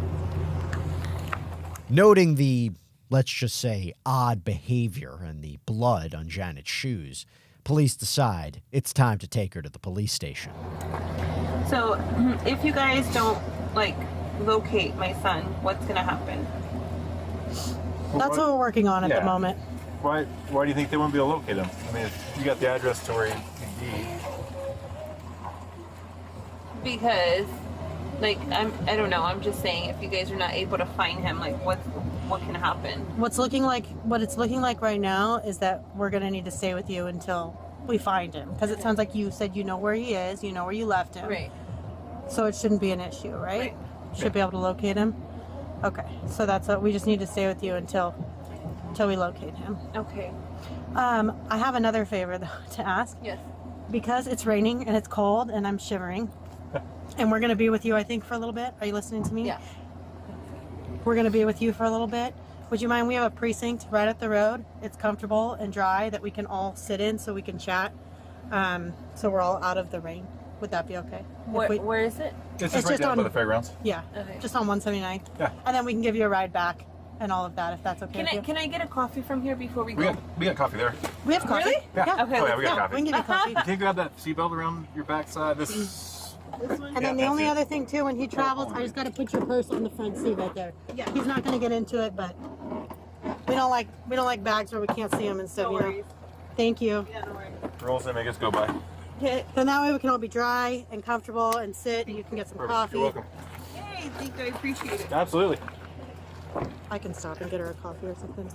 Noting the, let's just say, odd behavior and the blood on Janet's shoes, police decide it's time to take her to the police station. So, if you guys don't locate my son, what's gonna happen? That's what we're working on at the moment. Why do you think they wouldn't be able to locate him? I mean, if you got the address to where he'd be. Because, I don't know. I'm just saying, if you guys are not able to find him, what can happen? What it's looking like right now is that we're gonna need to stay with you until we find him, because it sounds like you said you know where he is, you know where you left him. Right. So it shouldn't be an issue, right? Should be able to locate him. Okay, so that's what we just need to stay with you until we locate him. Okay. I have another favor though to ask. Yes. Because it's raining and it's cold and I'm shivering, and we're gonna be with you, I think, for a little bit. Are you listening to me? Yeah. We're gonna be with you for a little bit. Would you mind? We have a precinct right up the road. It's comfortable and dry that we can all sit in so we can chat. So we're all out of the rain. Would that be okay? Where is it? It's just right down by the fairgrounds. Yeah. Okay. Just on 179. Yeah. And then we can give you a ride back and all of that, if that's okay with you. Can I get a coffee from here before we We go? got coffee there. We have coffee. Really? Yeah. Okay. Oh, yeah, we got coffee. We can give you coffee. Can you grab that seatbelt around your backside? This is... And then the only other thing too, when he travels, I just got to put your purse on the front seat right there. Yeah. He's not going to get into it, but we don't like bags where we can't see them and stuff. No worries. Thank you. Yeah, no worries. Rolls and make us go by. Okay. Then that way we can all be dry and comfortable and sit, and you can get some coffee. You're welcome. Yay, thank you. I appreciate it. Absolutely. I can stop and get her a coffee or something.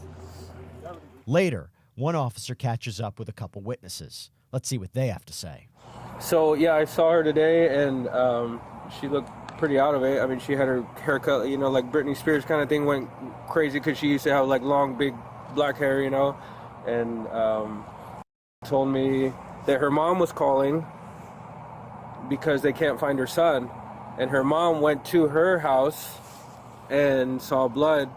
Later, one officer catches up with a couple witnesses. Let's see what they have to say. So yeah, I saw her today, and she looked pretty out of it. I mean, she had her haircut, you know, like Britney Spears kind of thing, went crazy because she used to have like long, big black hair, you know, and told me that her mom was calling because they can't find her son, and her mom went to her house and saw blood.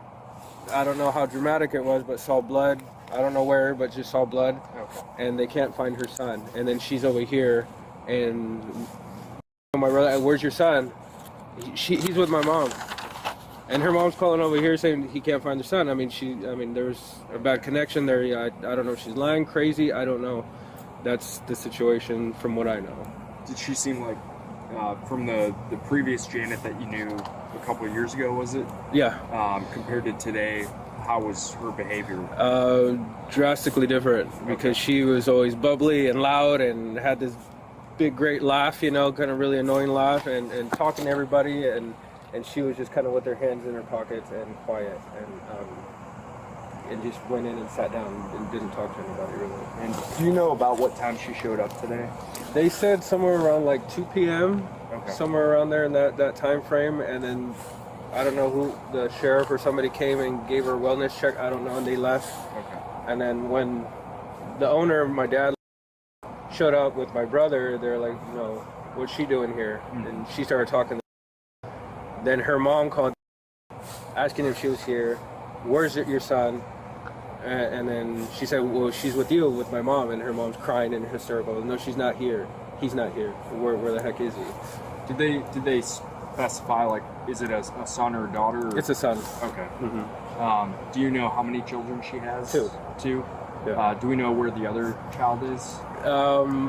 I don't know how dramatic it was, but saw blood. I don't know where, but just saw blood. Okay. And they can't find her son. And then she's over here, and my brother, where's your son? He's with my mom. And her mom's calling over here saying he can't find her son. I mean, there was a bad connection there. Yeah, I don't know if she's lying, crazy. I don't know. That's the situation from what I know. Did she seem like, from the previous Janet that you knew a couple of years ago, was it? Yeah. Compared to today, how was her behavior? Drastically different, because she was always bubbly and loud and had this big, great laugh, you know, kind of really annoying laugh, and talking to everybody, and she was just kind of with her hands in her pockets and quiet, and just went in and sat down and didn't talk to anybody really. And do you know about what time she showed up today? They said somewhere around like 2 p.m., somewhere around there in that time frame, and then I don't know who, the sheriff or somebody came and gave her a wellness check, I don't know, and they left. Okay. And then when the owner, my dad, showed up with my brother, they're like, you know, what's she doing here? Mm-hmm. And she started talking. Then her mom called, asking if she was here. Where's your son? And then she said, well, she's with you, with my mom. And her mom's crying and hysterical. No, she's not here. He's not here. Where the heck is he? Did they specify, like, is it a son or a daughter? Or? It's a son. Okay. Mm-hmm. Do you know how many children she has? Two. Yeah. Do we know where the other child is?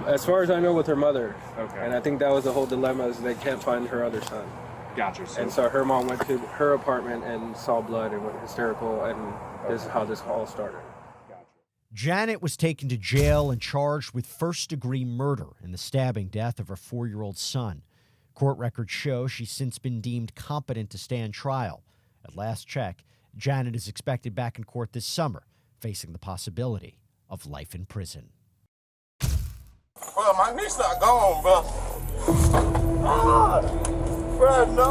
As far as I know, with her mother. Okay. And I think that was the whole dilemma, is they can't find her other son. Gotcha. And so her mom went to her apartment and saw blood and went hysterical, and this is how this all started. Janet was taken to jail and charged with first-degree murder in the stabbing death of her 4-year-old son. Court records show she's since been deemed competent to stand trial. At last check, Janet is expected back in court this summer, facing the possibility of life in prison. Bro, my niece not gone, bro. Bro, no.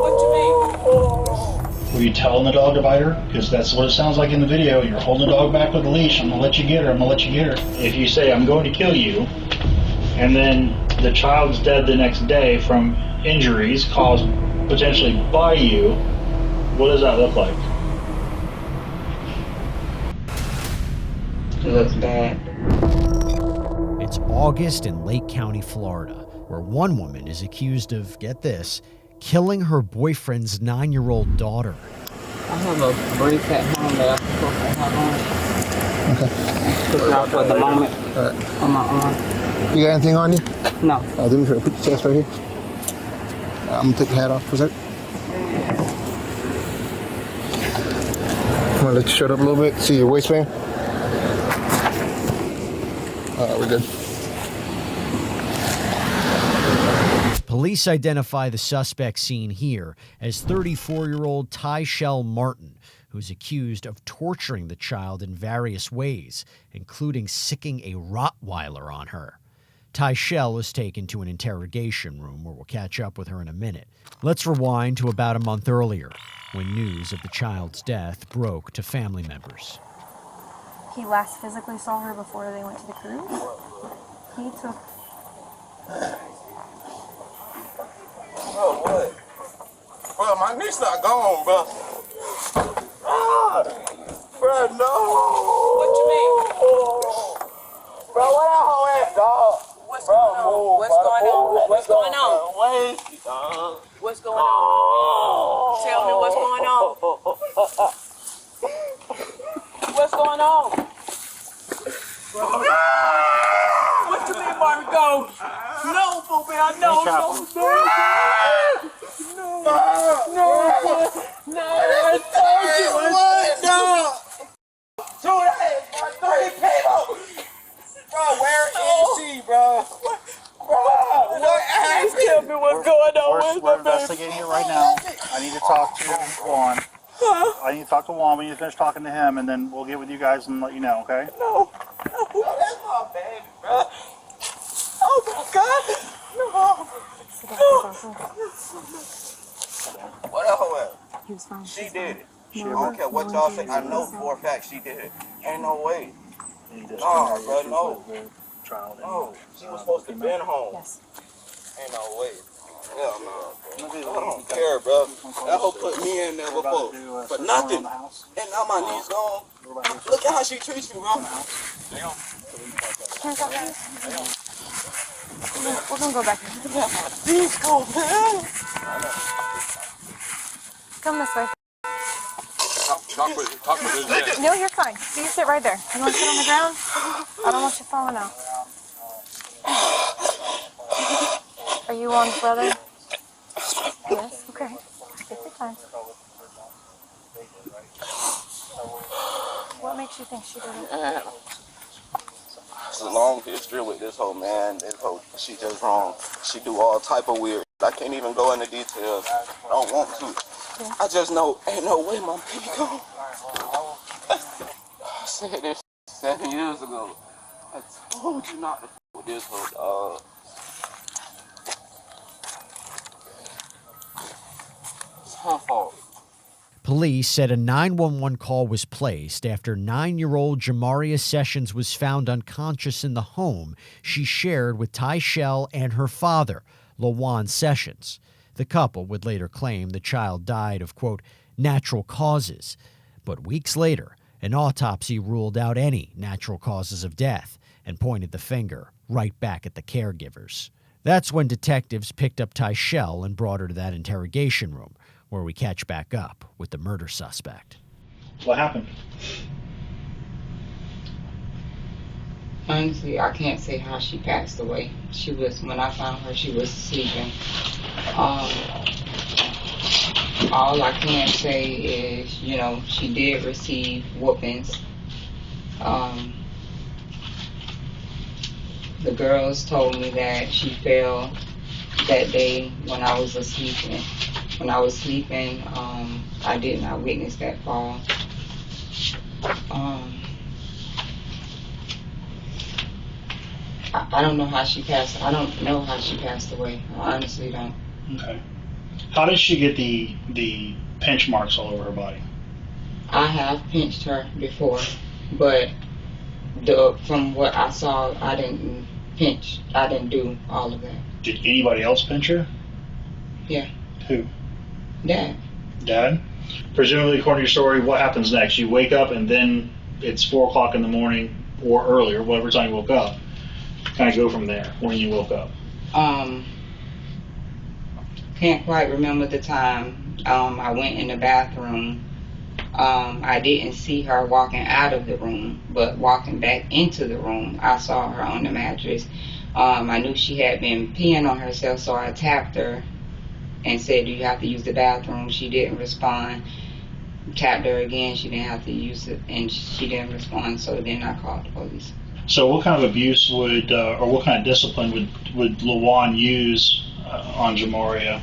What you mean? Were you telling the dog to bite her? Because that's what it sounds like in the video. You're holding the dog back with a leash. I'm going to let you get her. I'm going to let you get her. If you say, I'm going to kill you, and then the child's dead the next day from injuries caused potentially by you, what does that look like? It looks bad. It's August in Lake County, Florida, where one woman is accused of, get this, killing her boyfriend's 9-year-old daughter. I have a brief at home that I'm supposed to have on. Okay. Took it out for the moment on my arm. You got anything on you? No. Do me a favor, put your chest right here. I'm gonna take your hat off for a sec. I'm gonna let you shut up a little bit. See your waistband? We're good. Police identify the suspect seen here as 34-year-old Tyshell Martin, who's accused of torturing the child in various ways, including sicking a Rottweiler on her. Tyshell was taken to an interrogation room where we'll catch up with her in a minute. Let's rewind to about a month earlier, when news of the child's death broke to family members. He last physically saw her before they went to the cruise. He took... Bro, what? Bro, my niece not gone, bro. Bro, no. What you mean? Bro, where that hoe at, dog? What's going on? What's going on? What's going on? What's going on? Tell me what's going on. No, no, Bobby, no, I told you. No. 2 days, 3 people. Bro, where is she, bro? Bro, what happened? Tell me what's going on. We're investigating it right now. I need to talk to Juan. I need to talk to Juan. We need to finish talking to him, and then we'll get with you guys and let you know, okay? No, that's my baby, bro. Oh my God. No. What the hell at? He was fine. She did it. I don't care what y'all say. I know for a fact she did it. Ain't no way. No, bro, no. No, she was supposed to been home. Yes. Ain't no way. Hell no. I don't care, bro. That hoe put me in there before for nothing. And now my knees gone. Look at how she treats me, bro. We're gonna go back. These go, man. Come this way. Talk with this. No, you're fine. You sit right there. You want to sit on the ground? I don't want you falling out. Are you Juan's brother? Yes. Okay. Take your time. What makes you think she did it? It's a long history with this whole man. This whole, she just wrong. She do all type of weird. I can't even go into details. I don't want to. Yeah. I just know ain't no way my baby gone. I said this 7 years ago. I told you not to f with this whole dog. It's her fault. Police said a 911 call was placed after 9-year-old Jamaria Sessions was found unconscious in the home she shared with Tyshell and her father, Lawan Sessions. The couple would later claim the child died of, quote, natural causes. But weeks later, an autopsy ruled out any natural causes of death and pointed the finger right back at the caregivers. That's when detectives picked up Tyshell and brought her to that interrogation room, where we catch back up with the murder suspect. What happened? Honestly, I can't say how she passed away. When I found her, she was sleeping. All I can say is, she did receive whoopings. The girls told me that she fell that day when I was asleep. When I was sleeping, I did not witness that fall. I don't know how she passed. I don't know how she passed away. I honestly don't. Okay. How did she get the pinch marks all over her body? I have pinched her before, but from what I saw, I didn't pinch. I didn't do all of that. Did anybody else pinch her? Yeah. Who? Dad. Dad? Presumably, according to your story, what happens next? You wake up and then it's 4 o'clock in the morning or earlier, whatever time you woke up. Kind of go from there when you woke up. Can't quite remember the time. I went in the bathroom. I didn't see her walking out of the room, but walking back into the room, I saw her on the mattress. I knew she had been peeing on herself, so I tapped her and said, do you have to use the bathroom? She didn't respond. Tapped her again, she didn't have to use it, and she didn't respond, so then I called the police. So what kind of abuse would, or what kind of discipline would Lawan use on Jamaria?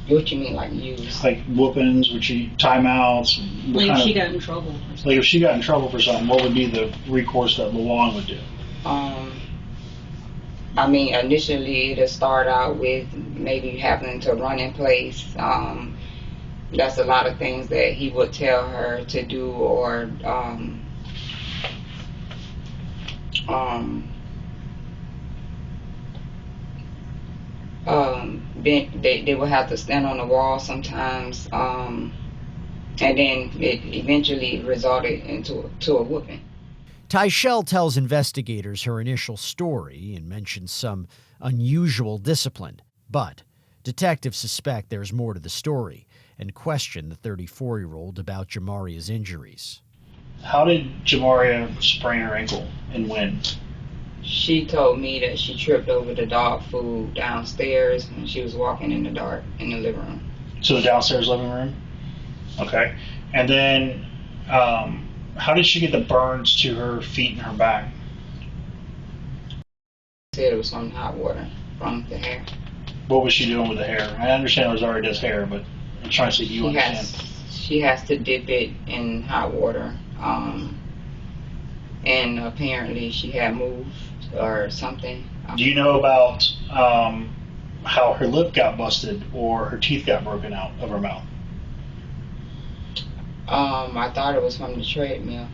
What you mean, like use? Like whoopings, would she timeouts? Like if she got in trouble. Like if she got in trouble for something, what would be the recourse that Lawan would do? I mean, initially it'll start out with maybe having to run in place. That's a lot of things that he would tell her to do, or they would have to stand on the wall sometimes, and then it eventually resulted into a whooping. Tyshell tells investigators her initial story and mentions some unusual discipline, but detectives suspect there's more to the story and question the 34-year-old about Jamaria's injuries. How did Jamaria sprain her ankle and when? She told me that she tripped over the dog food downstairs when she was walking in the dark in the living room. So the downstairs living room? Okay. And then how did she get the burns to her feet and her back? Said it was from hot water from the hair. What was she doing with the hair? I understand it was already does hair, but I'm trying to see you understand. She has to dip it in hot water. And apparently she had moved or something. Do you know about how her lip got busted or her teeth got broken out of her mouth? I thought it was from the treadmill.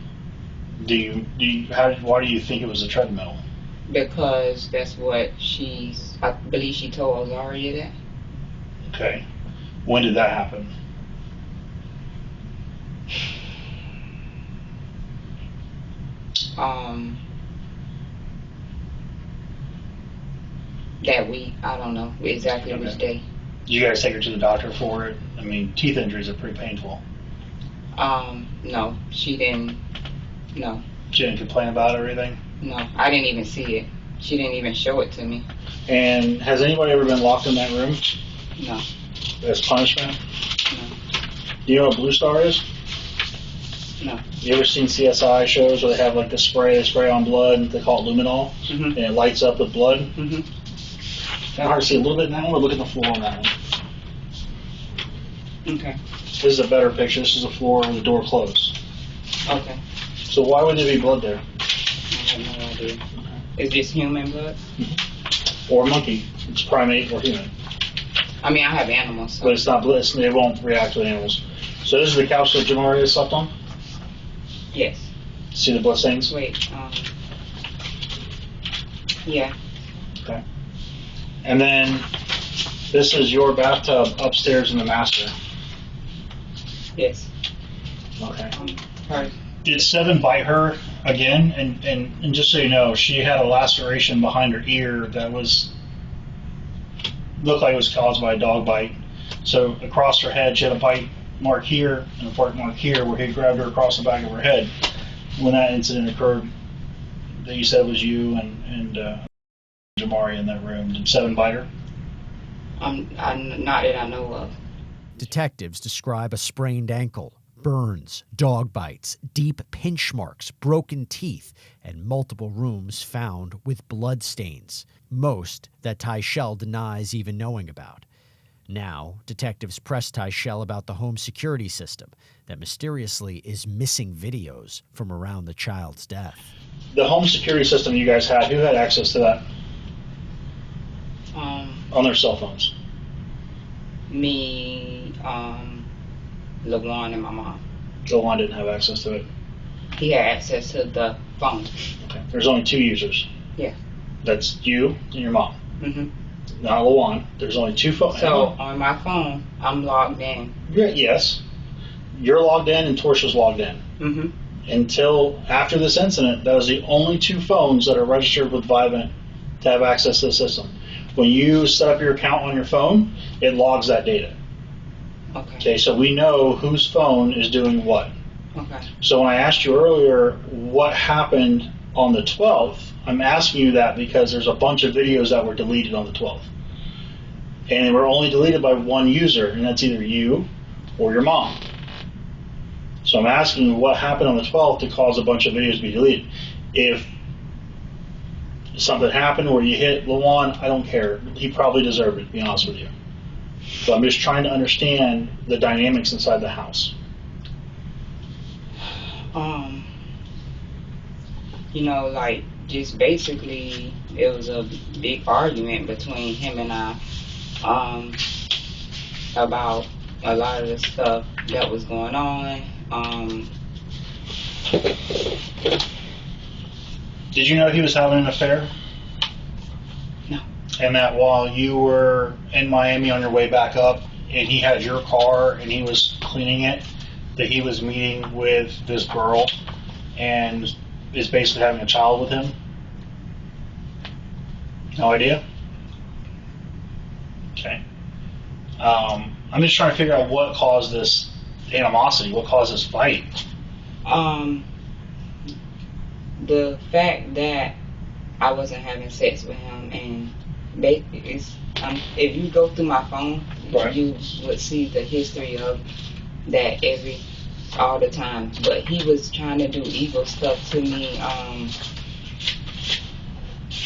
Why do you think it was a treadmill? Because that's what I believe she told Azaria that. Okay. When did that happen? That week, I don't know exactly which day. Did you guys take her to the doctor for it? I mean, teeth injuries are pretty painful. No, she didn't. No. She didn't complain about it or anything? No, I didn't even see it. She didn't even show it to me. And has anybody ever been locked in that room? No. As punishment? No. Do you know what Blue Star is? No. You ever seen CSI shows where they have like the spray, they spray on blood, and they call it luminol, and it lights up with blood? Mm-hmm. Kind of hard to see a little bit in that one, or look at the floor on that one. Okay. This is a better picture. This is a floor with the door closed. Okay. So why would there be blood there? I have no idea. Is this human blood? Mm-hmm. Or monkey. It's primate or human. I mean, I have animals. So. But it's not blood. They won't react with animals. So this is the couch that Jamaria slept on? Yes. See the blood stains? Wait. Yeah. Okay. And then this is your bathtub upstairs in the master. Yes. Okay. Right. Did Seven bite her again? And just so you know, she had a laceration behind her ear that looked like it was caused by a dog bite. So across her head, she had a bite mark here and a bite mark here where he grabbed her across the back of her head. When that incident occurred, that you said was you and Jamari in that room, did Seven bite her? Not that I know of. Detectives describe a sprained ankle, burns, dog bites, deep pinch marks, broken teeth, and multiple rooms found with blood stains, most that Tyshell denies even knowing about. Now, detectives press Tyshell about the home security system that mysteriously is missing videos from around the child's death. The home security system you guys had, who had access to that? On their cell phones? Me, LaJuan, and my mom. LaJuan didn't have access to it? He had access to the phone. Okay. There's only 2 users? Yeah. That's you and your mom? Mm-hmm. Not LaJuan. There's only 2 phones. So on my phone, I'm logged in. Yes. You're logged in and Torsha's logged in. Mm-hmm. Until after this incident, that was the only 2 phones that are registered with Vivint to have access to the system. When you set up your account on your phone, it logs that data. Okay, so we know whose phone is doing what. Okay. So when I asked you earlier what happened on the 12th, I'm asking you that because there's a bunch of videos that were deleted on the 12th. And they were only deleted by one user, and that's either you or your mom. So I'm asking you what happened on the 12th to cause a bunch of videos to be deleted. If something happened where you hit LaJuan, I don't care. He probably deserved it, to be honest with you. So I'm just trying to understand the dynamics inside the house. Like, just basically, it was a big argument between him and I, about a lot of the stuff that was going on. Did you know he was having an affair? No. And that while you were in Miami on your way back up, and he had your car and he was cleaning it, that he was meeting with this girl and is basically having a child with him? No idea? Okay. I'm just trying to figure out what caused this animosity, what caused this fight. the fact that I wasn't having sex with him, and if you go through my phone, you would see the history of that all the time. But he was trying to do evil stuff to me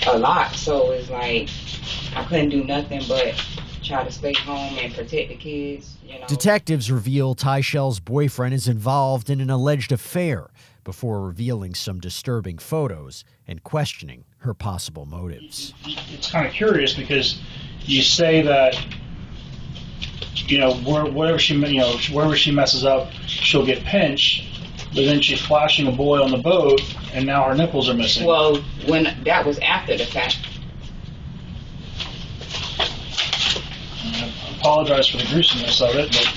a lot, so it's like I couldn't do nothing but try to stay home and protect the kids. Detectives reveal Tyshell's boyfriend is involved in an alleged affair before revealing some disturbing photos and questioning her possible motives. It's kind of curious because you say that, wherever she messes up, she'll get pinched, but then she's flashing a boy on the boat, and now her nipples are missing. Well, when that was after the fact. I apologize for the gruesomeness of it, but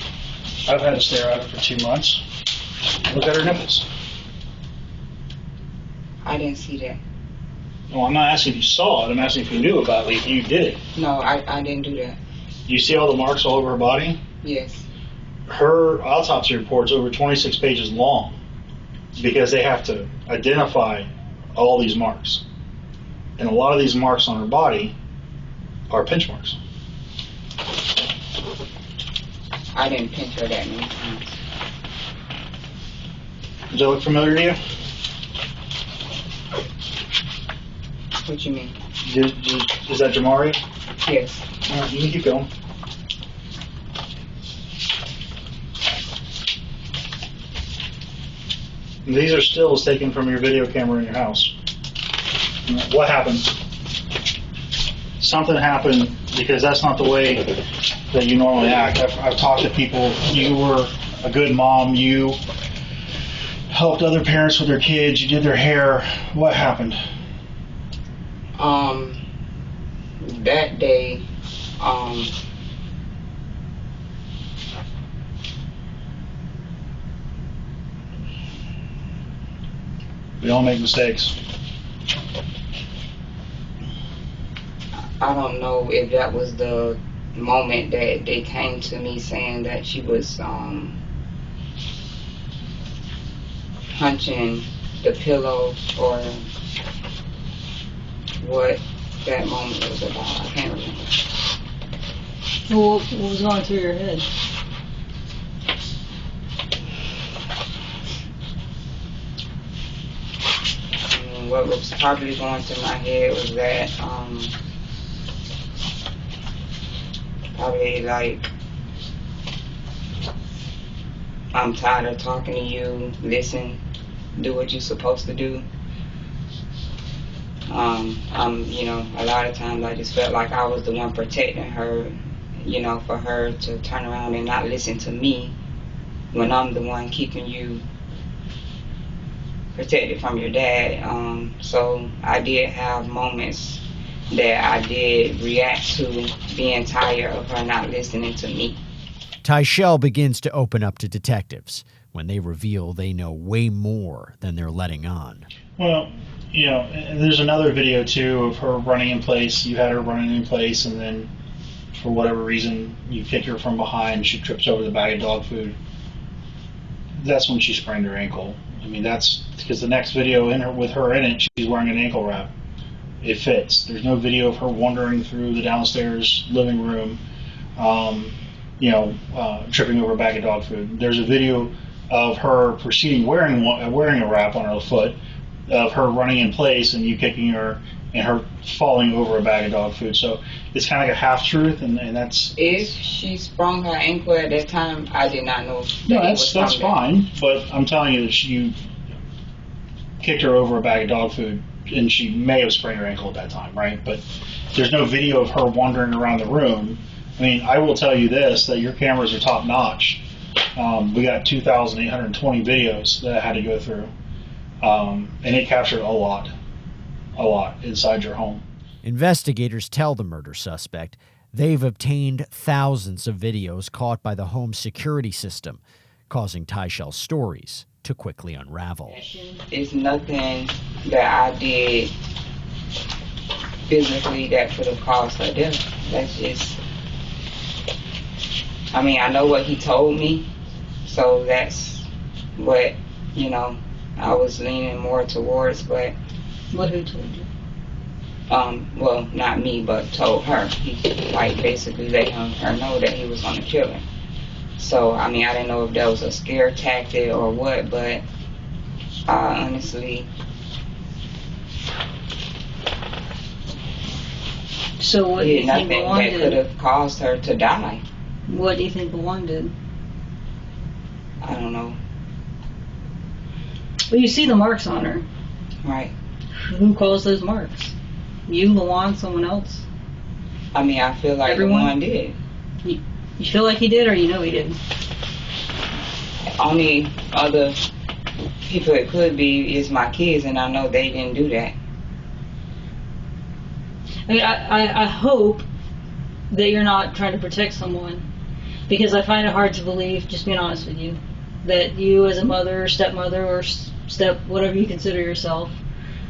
I've had to stare at it for 2 months. Look at her nipples. I didn't see that. Well, I'm not asking if you saw it. I'm asking if you knew about it, if you did it. No, I didn't do that. You see all the marks all over her body? Yes. Her autopsy report's over 26 pages long because they have to identify all these marks. And a lot of these marks on her body are pinch marks. I didn't pinch her that many times. Does that look familiar to you? What you mean? Is that Jamari? Yes. All right, you can keep going. And these are stills taken from your video camera in your house. What happened? Something happened because that's not the way that you normally act. I've talked to people. You were a good mom. You helped other parents with their kids. You did their hair. What happened? That day, we all make mistakes. I don't know if that was the moment that they came to me saying that she was punching the pillow, or what that moment was about. I can't remember. Well, what was going through your head? What was probably going through my head was that probably like, I'm tired of talking to you. Listen, do what you're supposed to do. A lot of times I just felt like I was the one protecting her, for her to turn around and not listen to me when I'm the one keeping you protected from your dad. So I did have moments that I did react to being tired of her not listening to me. Tyshell begins to open up to detectives when they reveal they know way more than they're letting on. Well, there's another video too of her running in place. You had her running in place, and then for whatever reason you kick her from behind and she trips over the bag of dog food. That's when she sprained her ankle. I mean, that's because the next video with her in it, she's wearing an ankle wrap. It fits. There's no video of her wandering through the downstairs living room, tripping over a bag of dog food. There's a video of her proceeding wearing a wrap on her foot, of her running in place and you kicking her, and her falling over a bag of dog food. So it's kind of like a half truth, and that's. If she sprung her ankle at that time, I did not know. No, that's fine. But I'm telling you that you kicked her over a bag of dog food, and she may have sprained her ankle at that time, right? But there's no video of her wandering around the room. I mean, I will tell you this, that your cameras are top notch. We got 2,820 videos that I had to go through. And it captured a lot inside your home. Investigators tell the murder suspect they've obtained thousands of videos caught by the home security system, causing Tyshell's stories to quickly unravel. It's nothing that I did physically that could have caused her death. That's just, I know what he told me, so that's what, I was leaning more towards, but What, who told you? well, not me, but told her. He like basically let her know that he was gonna kill her. So I mean, I didn't know if that was a scare tactic or what, but I honestly. So what do you think nothing Lawan that could did? have caused her to die. What do you think Lawan did? I don't know. Well, you see the marks on her. Right. Who caused those marks? You, Lawan, someone else? I mean, I feel like Everyone? Lawan did. You feel like he did, or you know he did? Only other people it could be is my kids, and I know they didn't do that. I mean, I hope that you're not trying to protect someone, because I find it hard to believe, just being honest with you, that you as a mother or stepmother or whatever you consider yourself,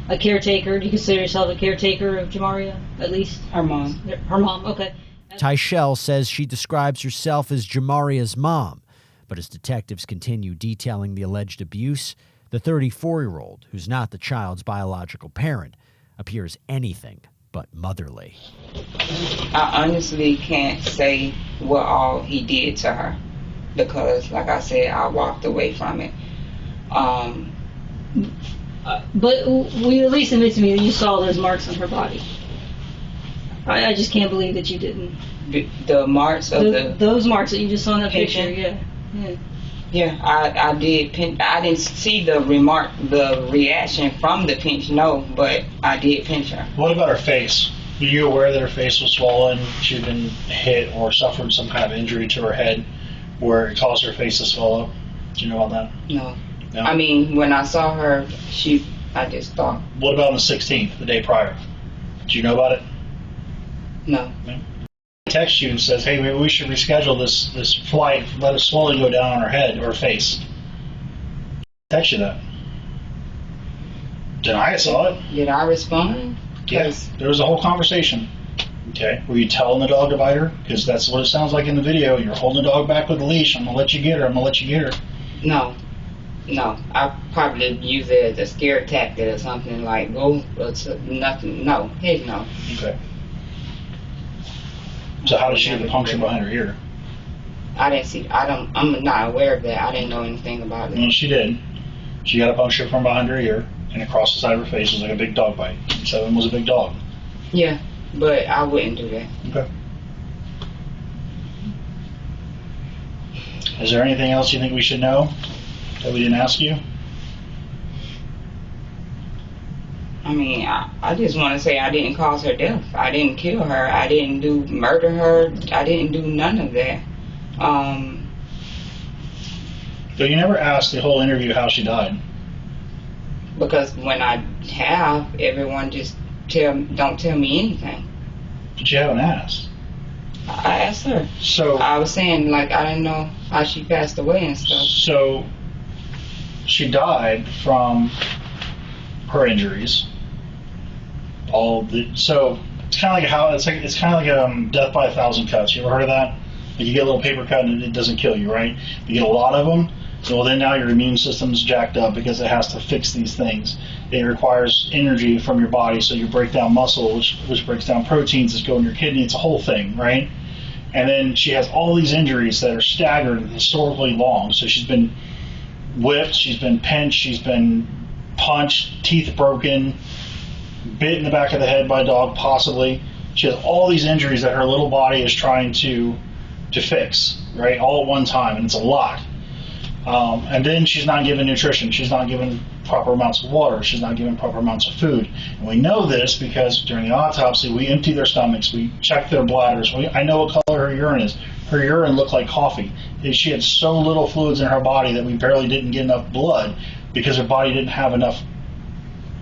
a caretaker, do you consider yourself a caretaker of Jamaria, at least? Her mom. Her mom, okay. Tyshell says she describes herself as Jamaria's mom, but as detectives continue detailing the alleged abuse, the 34-year-old, who's not the child's biological parent, appears anything but motherly. I honestly can't say what all he did to her, because, like I said, I walked away from it. But will you at least admit to me that you saw those marks on her body? I just can't believe that you didn't. The marks of those marks that you just saw in that picture, pinching? yeah. Yeah, I did. I didn't see the reaction from the pinch, no, but I did pinch her. What about her face? Were you aware that her face was swollen? She'd been hit or suffered some kind of injury to her head where it caused her face to swell up? Do you know about that? No. No? I mean, when I saw her, I just thought. What about on the 16th, the day prior? Do you know about it? No. I text you and says, hey, maybe we should reschedule this flight, let a swelling go down on her head or face. Text you that. Deny I saw it. Did I respond? Yes. There was a whole conversation. Okay. Were you telling the dog to bite her? Because that's what it sounds like in the video. You're holding the dog back with a leash. I'm going to let you get her. I'm going to let you get her. No. No. I probably use it as a scare tactic or something like, go, nothing. No. Heck no. Okay. So how did she get the puncture behind her ear? I didn't see. I'm not aware of that. I didn't know anything about it. Well, she did. She got a puncture from behind her ear, and across the side of her face was like a big dog bite. So it was a big dog. Yeah, but I wouldn't do that. Okay. Is there anything else you think we should know that we didn't ask you? I mean, I just want to say I didn't cause her death. I didn't kill her. I didn't murder her. I didn't do none of that. So you never asked the whole interview how she died? Because when I have, everyone just don't tell me anything. But you haven't asked. I asked her. So I was saying, like, I didn't know how she passed away and stuff. So she died from her injuries. So it's kind of like it's kind of like death by 1,000 cuts. You ever heard of that? Like you get a little paper cut and it doesn't kill you, right? You get a lot of them. So then now your immune system's jacked up because it has to fix these things. It requires energy from your body, so you break down muscle, which breaks down proteins that go in your kidney. It's a whole thing, right? And then she has all these injuries that are staggered and historically long. So she's been whipped, she's been pinched, she's been punched, teeth broken, bit in the back of the head by a dog, possibly. She has all these injuries that her little body is trying to fix, right? All at one time, and it's a lot. And then she's not given nutrition. She's not given proper amounts of water. She's not given proper amounts of food. And we know this because during the autopsy, we empty their stomachs. We check their bladders. I know what color her urine is. Her urine looked like coffee. She had so little fluids in her body that we barely didn't get enough blood because her body didn't have enough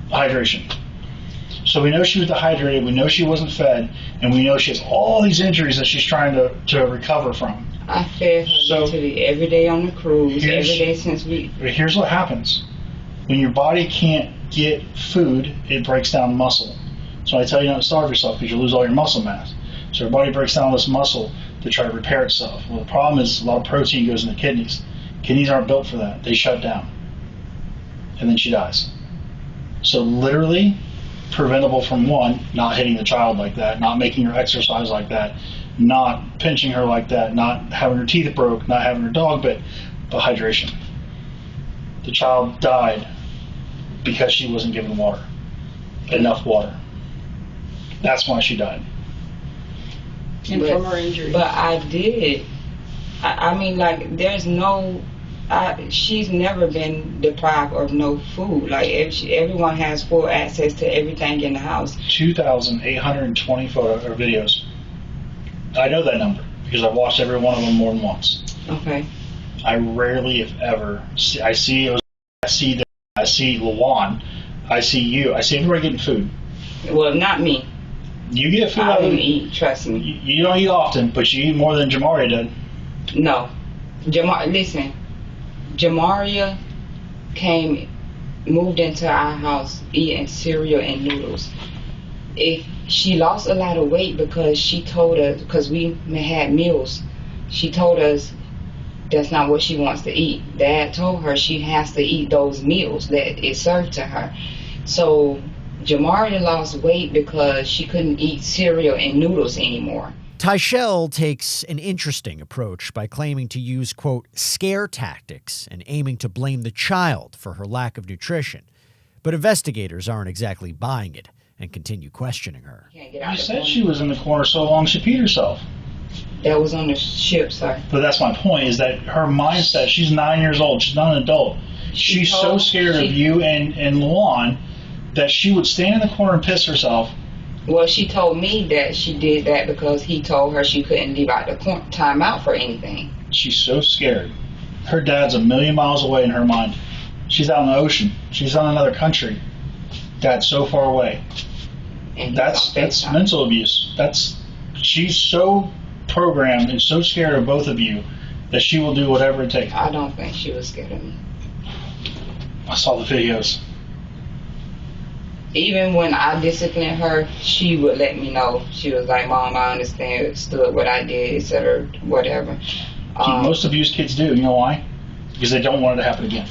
hydration. So we know she was dehydrated. We know she wasn't fed. And we know she has all these injuries that she's trying to recover from. I fed her literally every day on the cruise, every day since we... Here's what happens. When your body can't get food, it breaks down muscle. So I tell you not to starve yourself because you lose all your muscle mass. So your body breaks down this muscle to try to repair itself. Well, the problem is a lot of protein goes in the kidneys. Kidneys aren't built for that. They shut down. and then she dies. So literally preventable from one, not hitting the child like that, not making her exercise like that, not pinching her like that, not having her teeth broke, not having her dog bit, but hydration. The child died because she wasn't given water, enough water. That's why she died. And from her injury. But I did. I mean, like, there's no. She's never been deprived of no food. Like, everyone has full access to everything in the house. 2,820 photos or videos. I know that number because I've watched every one of them more than once. Okay. I rarely, if ever, I see Lawan, I see you, I see everybody getting food. Well, not me. You get food. I don't eat, trust me. You don't eat often, but you eat more than Jamaria did. No. Listen, Jamaria moved into our house eating cereal and noodles. If she lost a lot of weight because she told us, because we had meals, she told us that's not what she wants to eat. Dad told her she has to eat those meals that is served to her. So Jamaria lost weight because she couldn't eat cereal and noodles anymore. Tyshell takes an interesting approach by claiming to use, quote, scare tactics and aiming to blame the child for her lack of nutrition. But investigators aren't exactly buying it and continue questioning her. You said she was in the corner so long she peed herself. That was on the ship, sir. But that's my point, is that her mindset, she's 9 years old, she's not an adult. She's so scared of you and Lawan that she would stand in the corner and piss herself. Well, she told me that she did that because he told her she couldn't leave out the timeout for anything. She's so scared. Her dad's a million miles away in her mind. She's out in the ocean. She's on another country. Dad's so far away. And that's mental abuse. She's so programmed and so scared of both of you that she will do whatever it takes. I don't think she was scared of me. I saw the videos. Even when I disciplined her, she would let me know. She was like, Mom, I understood what I did, etc., whatever. Most abused kids do. You know why? Because they don't want it to happen again.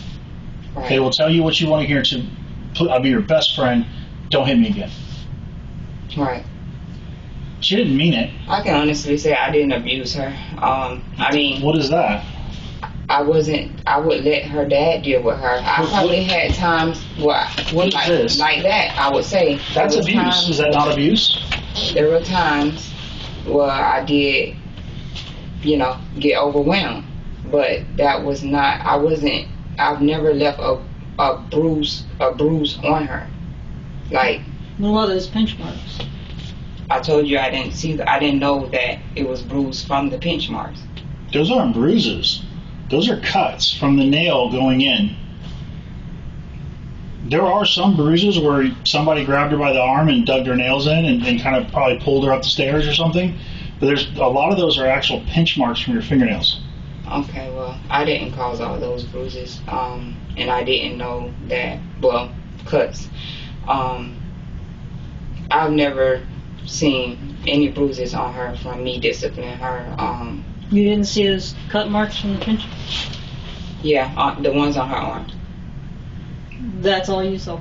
Right. They will tell you what you want to hear I'll be your best friend. Don't hit me again. Right. She didn't mean it. I can honestly say I didn't abuse her. I mean... What is that? I would let her dad deal with her. I probably had times what is this? Like that, I would say. That's abuse. Is that not abuse? There were times where I did, get overwhelmed. But that was not, I've never left a bruise on her. Like... What are those pinch marks? I told you I didn't know that it was bruised from the pinch marks. Those aren't bruises. Those are cuts from the nail going in. There are some bruises where somebody grabbed her by the arm and dug their nails in and kind of probably pulled her up the stairs or something. But there's a lot of those are actual pinch marks from your fingernails. Okay, well, I didn't cause all those bruises. And I didn't know that, cuts. I've never seen any bruises on her from me disciplining her. You didn't see those cut marks from the pinch? Yeah, the ones on her arm. That's all you saw?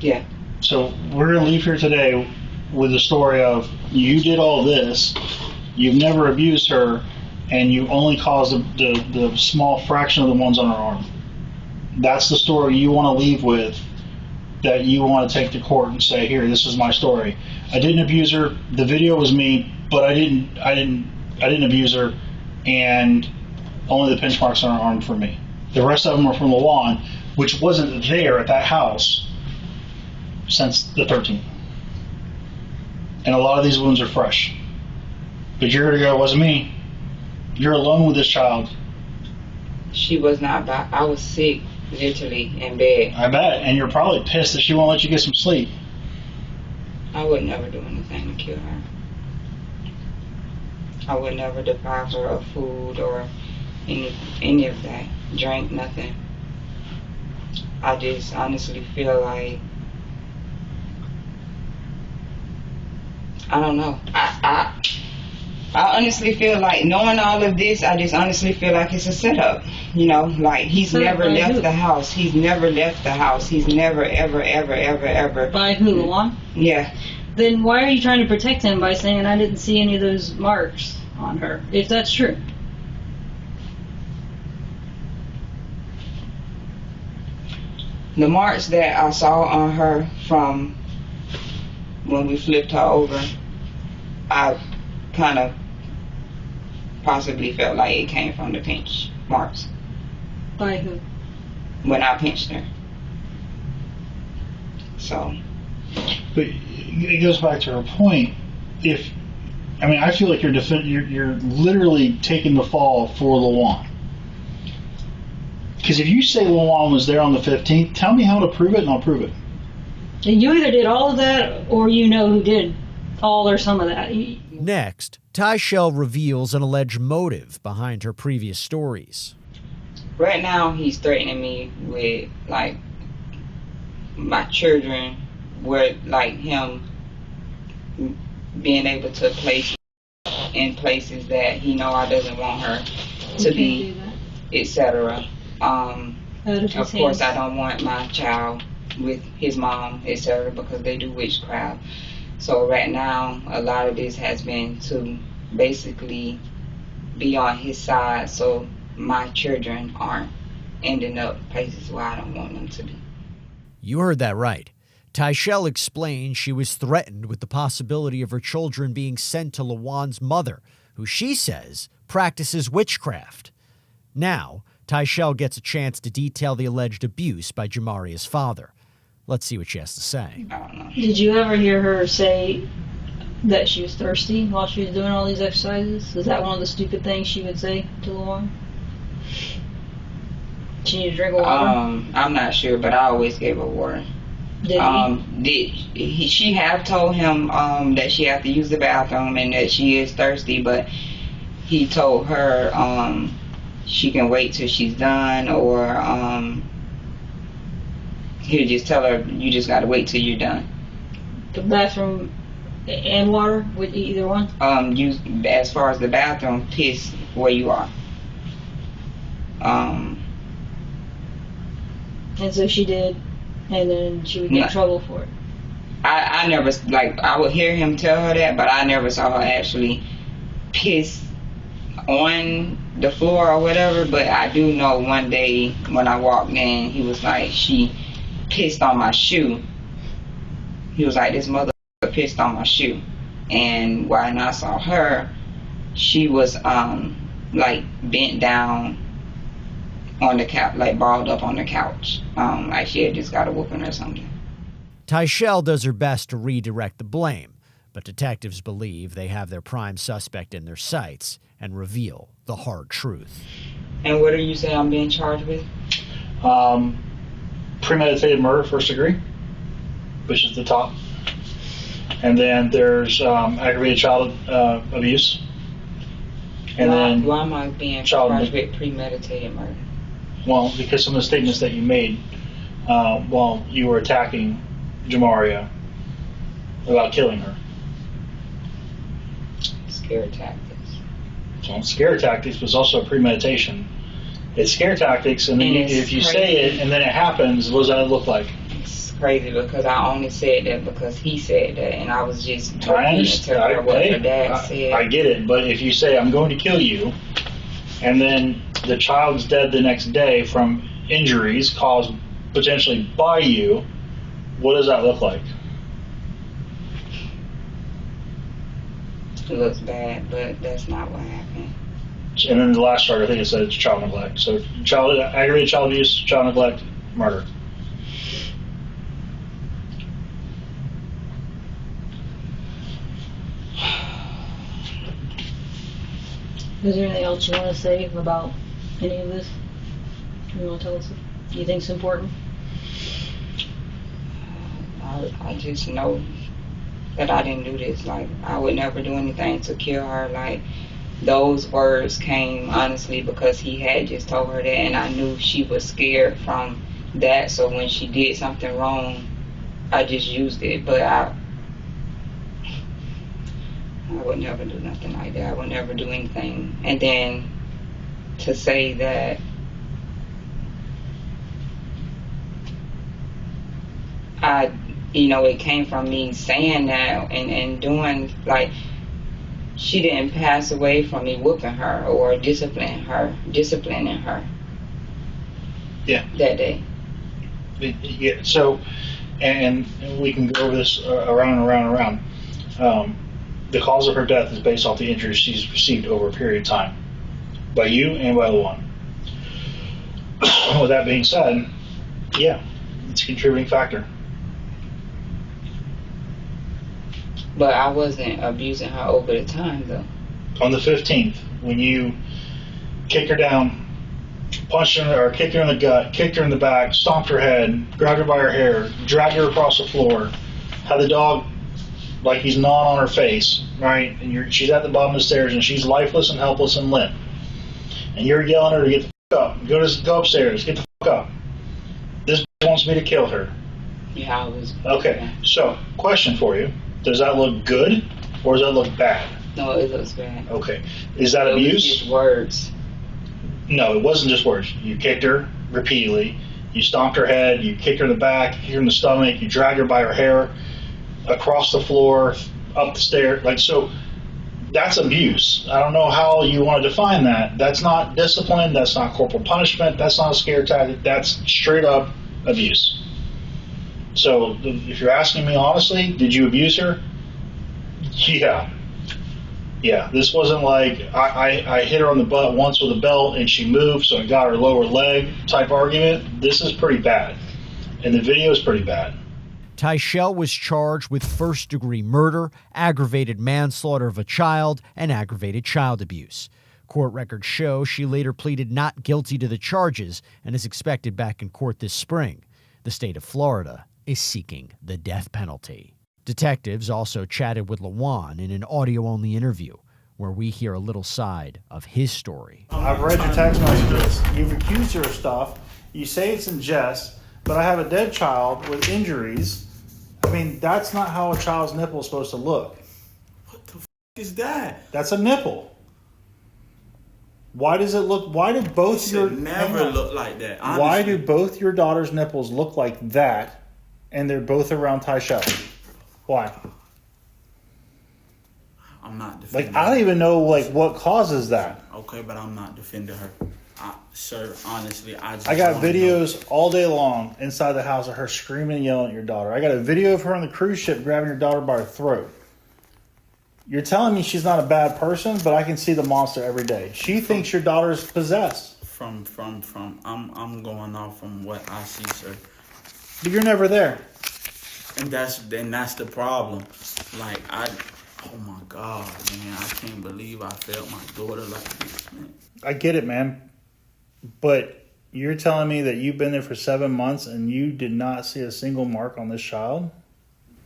Yeah. So we're going to leave here today with the story of you did all this, you've never abused her, and you only caused the small fraction of the ones on her arm. That's the story you want to leave with, that you want to take to court and say, here, this is my story. I didn't abuse her. The video was me, but I didn't abuse her, and only the pinch marks on her arm for me. The rest of them are from Lawan, which wasn't there at that house since the 13th. And a lot of these wounds are fresh. But you're gonna go, it wasn't me. You're alone with this child. She was not back. I was sick, literally, in bed. I bet. And you're probably pissed that she won't let you get some sleep. I would never do anything to kill her. I would never deprive her of food or any of that. Drink, nothing. I just honestly feel like, I don't know. I I honestly feel like, knowing all of this, I just honestly feel like it's a setup. You know, like he's never left the house. He's never left the house. He's never, ever, ever, ever, ever. By who? Lawn? Yeah. Then why are you trying to protect him by saying I didn't see any of those marks on her, if that's true? The marks that I saw on her from when we flipped her over, I kind of possibly felt like it came from the pinch marks. By who? When I pinched her. So. But it goes back to her point. I feel like you're literally taking the fall for Lawan. Because if you say Lawan was there on the 15th, tell me how to prove it, and I'll prove it. And you either did all of that, or you know who did all or some of that. Next, Tyshell reveals an alleged motive behind her previous stories. Right now, he's threatening me with, like, my children, with, like, him being able to place in places that he know I doesn't want her to be, etc. Of course, I don't want my child with his mom, etc., because they do witchcraft. So right now, a lot of this has been to basically be on his side, so my children aren't ending up places where I don't want them to be. You heard that right. Tyshell explained she was threatened with the possibility of her children being sent to Lawan's mother, who she says practices witchcraft. Now, Tyshell gets a chance to detail the alleged abuse by Jamaria's father. Let's see what she has to say. Did you ever hear her say that she was thirsty while she was doing all these exercises? Is that one of the stupid things she would say to Lawan? She needed to drink water? I'm not sure, but I always gave her water. She have told him that she have to use the bathroom and that she is thirsty, but he told her she can wait till she's done, or he'll just tell her you just gotta wait till you're done. The bathroom and water with either one? As far as the bathroom, piss where you are. And so she did, and then she would get in trouble for it. I never, like, I would hear him tell her that, but I never saw her actually piss on the floor or whatever. But I do know one day when I walked in, he was like, she pissed on my shoe. He was like, this mother pissed on my shoe. And when I saw her, she was like bent down on the couch, like balled up on the couch, like she had just got a whooping or something. Tyshell does her best to redirect the blame, but detectives believe they have their prime suspect in their sights and reveal the hard truth. And what do you say I'm being charged with? Premeditated murder, first degree, which is the top. And then there's aggravated child abuse. And why am I being charged with premeditated murder? Well, because some of the statements that you made while you were attacking Jamaria about killing her. Scare tactics. Well, scare tactics was also premeditation. It's scare tactics, and then if you say it and then it happens, what does that look like? It's crazy because I only said that because he said that, and I was just I understand. what her dad said. I get it, but if you say I'm going to kill you, and then the child's dead the next day from injuries caused potentially by you, what does that look like? It looks bad, but that's not what happened. And then the last chart, I think it said child neglect. So aggravated child abuse, child neglect, murder. Is there anything else you want to say about any of this? You want to tell us? You think it's important? I just know that I didn't do this. Like, I would never do anything to kill her. Like, those words came honestly because he had just told her that, and I knew she was scared from that. So when she did something wrong, I just used it. But I would never do nothing like that. I would never do anything. And then to say that it came from me saying that and doing, like, she didn't pass away from me whooping her or disciplining her. Yeah. That day. Yeah. So, and we can go over this around and around and around. The cause of her death is based off the injuries she's received over a period of time by you and by Lawan. With that being said, yeah, it's a contributing factor. But I wasn't abusing her over the time, though. On the 15th, when you kicked her down, punched her or kicked her in the gut, kicked her in the back, stomped her head, grabbed her by her hair, dragged her across the floor, had the dog like he's gnawing on her face, right? And she's at the bottom of the stairs and she's lifeless and helpless and limp. And you're yelling at her to get the fuck up. Go upstairs, get the fuck up. This wants me to kill her. Yeah, I was. Okay, so question for you. Does that look good or does that look bad? No, it looks bad. Okay. Is that abuse? Was just words. No, it wasn't just words. You kicked her repeatedly. You stomped her head. You kicked her in the back. You kicked her in the stomach. You dragged her by her hair across the floor, up the stairs. Like, so that's abuse. I don't know how you want to define that. That's not discipline. That's not corporal punishment. That's not a scare tactic. That's straight up abuse. So if you're asking me honestly, did you abuse her? Yeah. Yeah, this wasn't like I hit her on the butt once with a belt and she moved, so I got her lower leg type argument. This is pretty bad. And the video is pretty bad. Tyshell was charged with first-degree murder, aggravated manslaughter of a child, and aggravated child abuse. Court records show she later pleaded not guilty to the charges and is expected back in court this spring. The state of Florida is seeking the death penalty. Detectives also chatted with Lawan in an audio-only interview where we hear a little side of his story. I've read your text messages. You've accused her of stuff. You say it's in jest, but I have a dead child with injuries. I mean, that's not how a child's nipple is supposed to look. What the f*** is that? That's a nipple. Why does it look? Why do both It your should never look like that? Honestly. Why do both your daughter's nipples look like that, and they're both around Tyshell? Why? I'm not defending I don't even know what causes that. Okay, but I'm not defending her. Sir, honestly, I got videos all day long inside the house of her screaming and yelling at your daughter. I got a video of her on the cruise ship grabbing your daughter by her throat. You're telling me she's not a bad person, but I can see the monster every day. She thinks your daughter's possessed. I'm going off from what I see, sir. But you're never there. And that's the problem. Oh my God, man, I can't believe I failed my daughter like this, man. I get it, man. But you're telling me that you've been there for 7 months and you did not see a single mark on this child?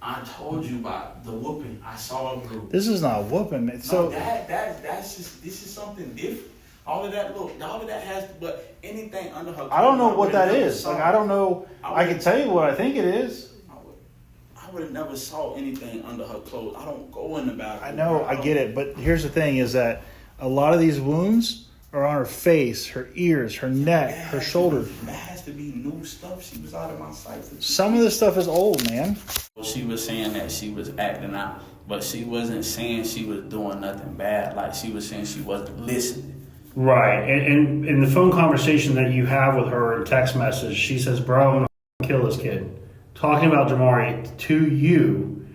I told you about the whooping. I saw a group. This is not a whooping, man. So that's just, this is something different. All of that has, but anything under her. I don't know what that is. I don't know. I can tell you what I think it is. I would have never saw anything under her clothes. I don't go in the bathroom. I know, I get it. But here's the thing is that a lot of these wounds are on her face, her ears, her neck, her shoulders. That has to be new stuff. She was out of my sight. Some of this stuff is old, man. She was saying that she was acting out, but she wasn't saying she was doing nothing bad. Like, she was saying she wasn't listening. Right. And in the phone conversation that you have with her in text message, she says, bro, I'm going to kill this kid. Talking about Jamari to you.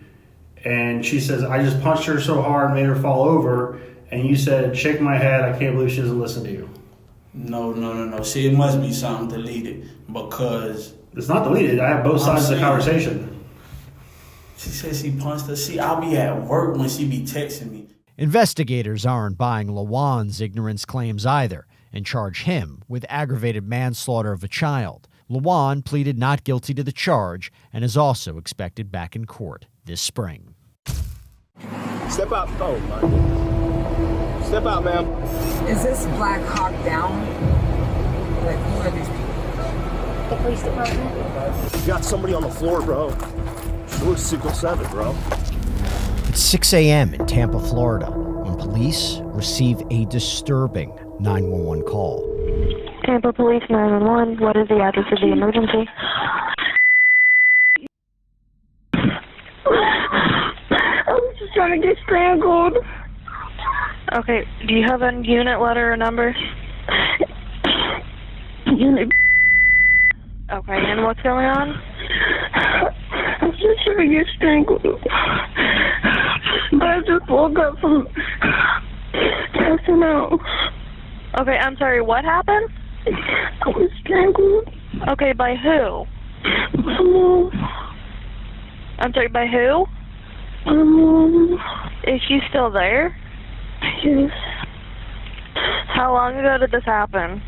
And she says, I just punched her so hard, made her fall over. And you said, shake my head, I can't believe she doesn't listen to you. No. See, it must be something deleted because... It's not deleted. I have both sides of the conversation. She said she punched her. See, I'll be at work when she be texting me. Investigators aren't buying Lawan's ignorance claims either and charge him with aggravated manslaughter of a child. Lawan pleaded not guilty to the charge and is also expected back in court this spring. Step out. Oh, my goodness. Step out, ma'am. Is this Black Hawk Down? Like, who are these people? The police department. You got somebody on the floor, bro. She looks 607, bro. It's 6 a.m. in Tampa, Florida, when police receive a disturbing 911 call. Tampa Police 911. What is the address of the emergency? I was just trying to get strangled. Okay, do you have a unit letter or number? Unit. Okay, and what's going on? I was just trying to get strangled. But I just woke up from passing out. Okay, I'm sorry, what happened? I was strangled. Okay, by who? My mom. I'm sorry, by who? My mom. Is she still there? Yes. How long ago did this happen?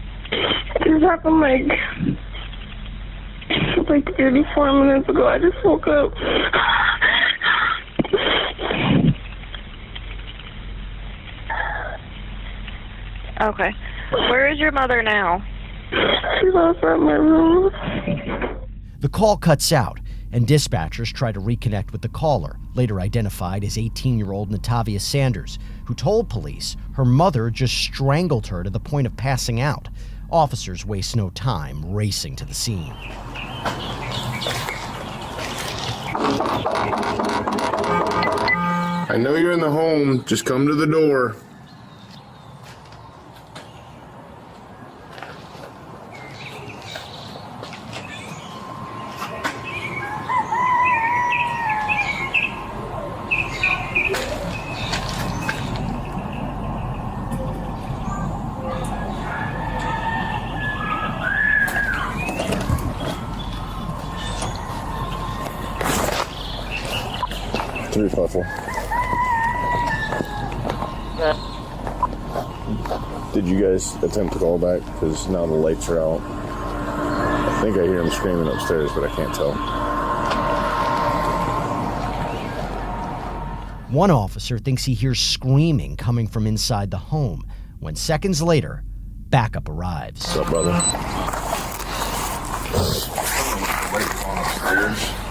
This happened like 34 minutes ago. I just woke up. Okay. Where is your mother now? She's outside my room. The call cuts out, and dispatchers try to reconnect with the caller, later identified as 18-year-old Natavia Sanders, who told police her mother just strangled her to the point of passing out. Officers waste no time racing to the scene. I know you're in the home. Just come to the door. Three, 5, 4. Did you guys attempt to call back? Because now the lights are out. I think I hear him screaming upstairs, but I can't tell. One officer thinks he hears screaming coming from inside the home, when seconds later, backup arrives. What's up, brother?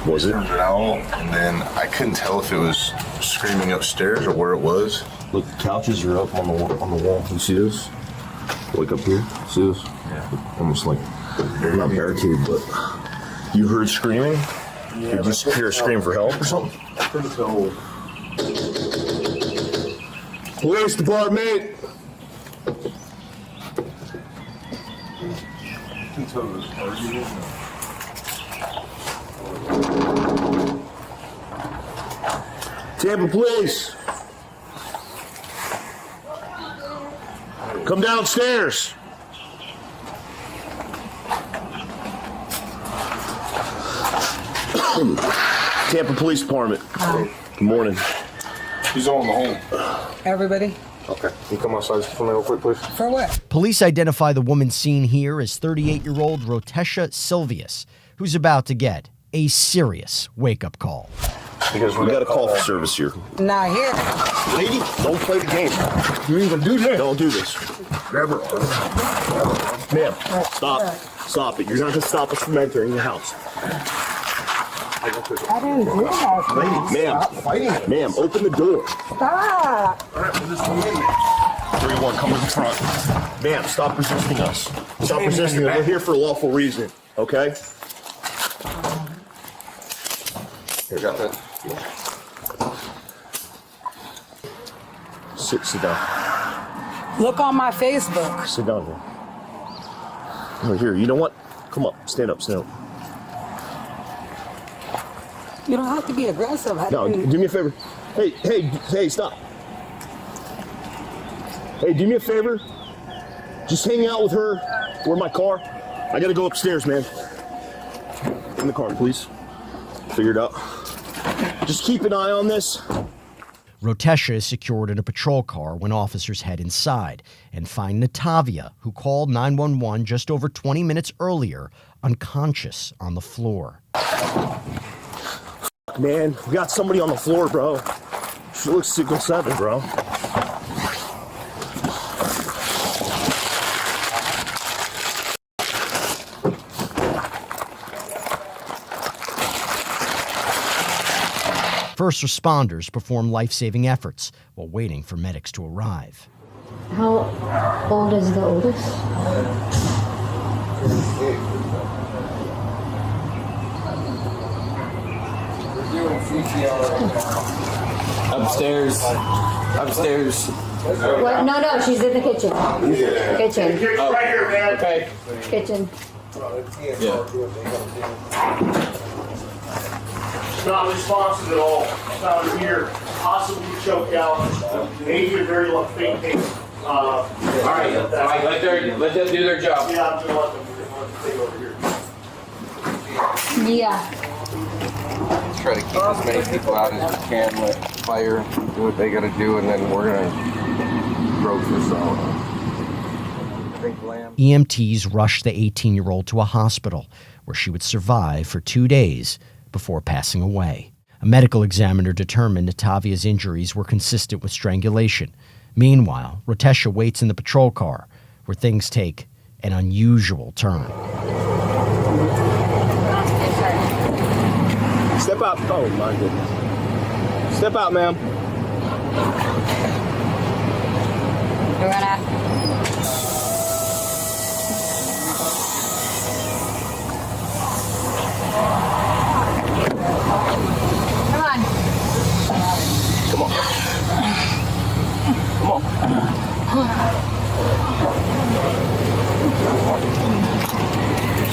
Was it? Turned it out, and then I couldn't tell if it was screaming upstairs or where it was. Look, the couches are up on the wall. You see this? Like up here? See this? Yeah. Almost like they're not barricaded, but you heard screaming? Yeah, did you hear a scream for help or something? I couldn't tell. Police department. I can tell this argument. Tampa Police, come downstairs. Tampa Police Department. Good morning. He's on the home. Everybody? Okay. Can you come outside for me real quick, please? For what? Police identify the woman seen here as 38-year-old Rotesha Silvius, who's about to get a serious wake-up call. Because we got a call for service here. Not here. Lady, don't play the game. You ain't gonna do this. Don't do this. Grab her. Ma'am, stop. Stop it. You're not gonna stop us from entering the house. I didn't do that. Lady, ma'am. Ma'am, open the door. Stop. All right, we'll just go in there. 3-1, come to the front. Ma'am, stop resisting us. Stop resisting us. We're here for a lawful reason, okay? Here, got that. Sit down. Look on my Facebook. Sit down here. Oh, here, you know what? Come up. Stand up. You don't have to be aggressive. No, do me a favor. Hey, stop. Hey, do me a favor. Just hang out with her. Where my car? I gotta go upstairs, man. In the car, please. Figure it out. Just keep an eye on this. Rotesha is secured in a patrol car when officers head inside and find Natavia, who called 911 just over 20 minutes earlier, unconscious on the floor. Man, we got somebody on the floor, bro. She looks 607, bro. First responders perform life-saving efforts while waiting for medics to arrive. How old is the oldest? Upstairs. What? No, she's in the kitchen. Kitchen. Oh. Right here, man. Okay. Kitchen. Yeah. Not responsive at all. Found her here, possibly choked out. Maybe a very faint case. All right. Let them do their job. Yeah, I'm gonna let them take over here. Yeah. Try to keep as many people out as we can, let fire do what they gotta do, and then we're gonna broke this out. EMTs rushed the 18-year-old to a hospital where she would survive for 2 days before passing away. A medical examiner determined Natavia's injuries were consistent with strangulation. Meanwhile, Rotesha waits in the patrol car where things take an unusual turn. Step out. Oh, my goodness. Step out, ma'am. We're gonna. Come on. Come on. Come on.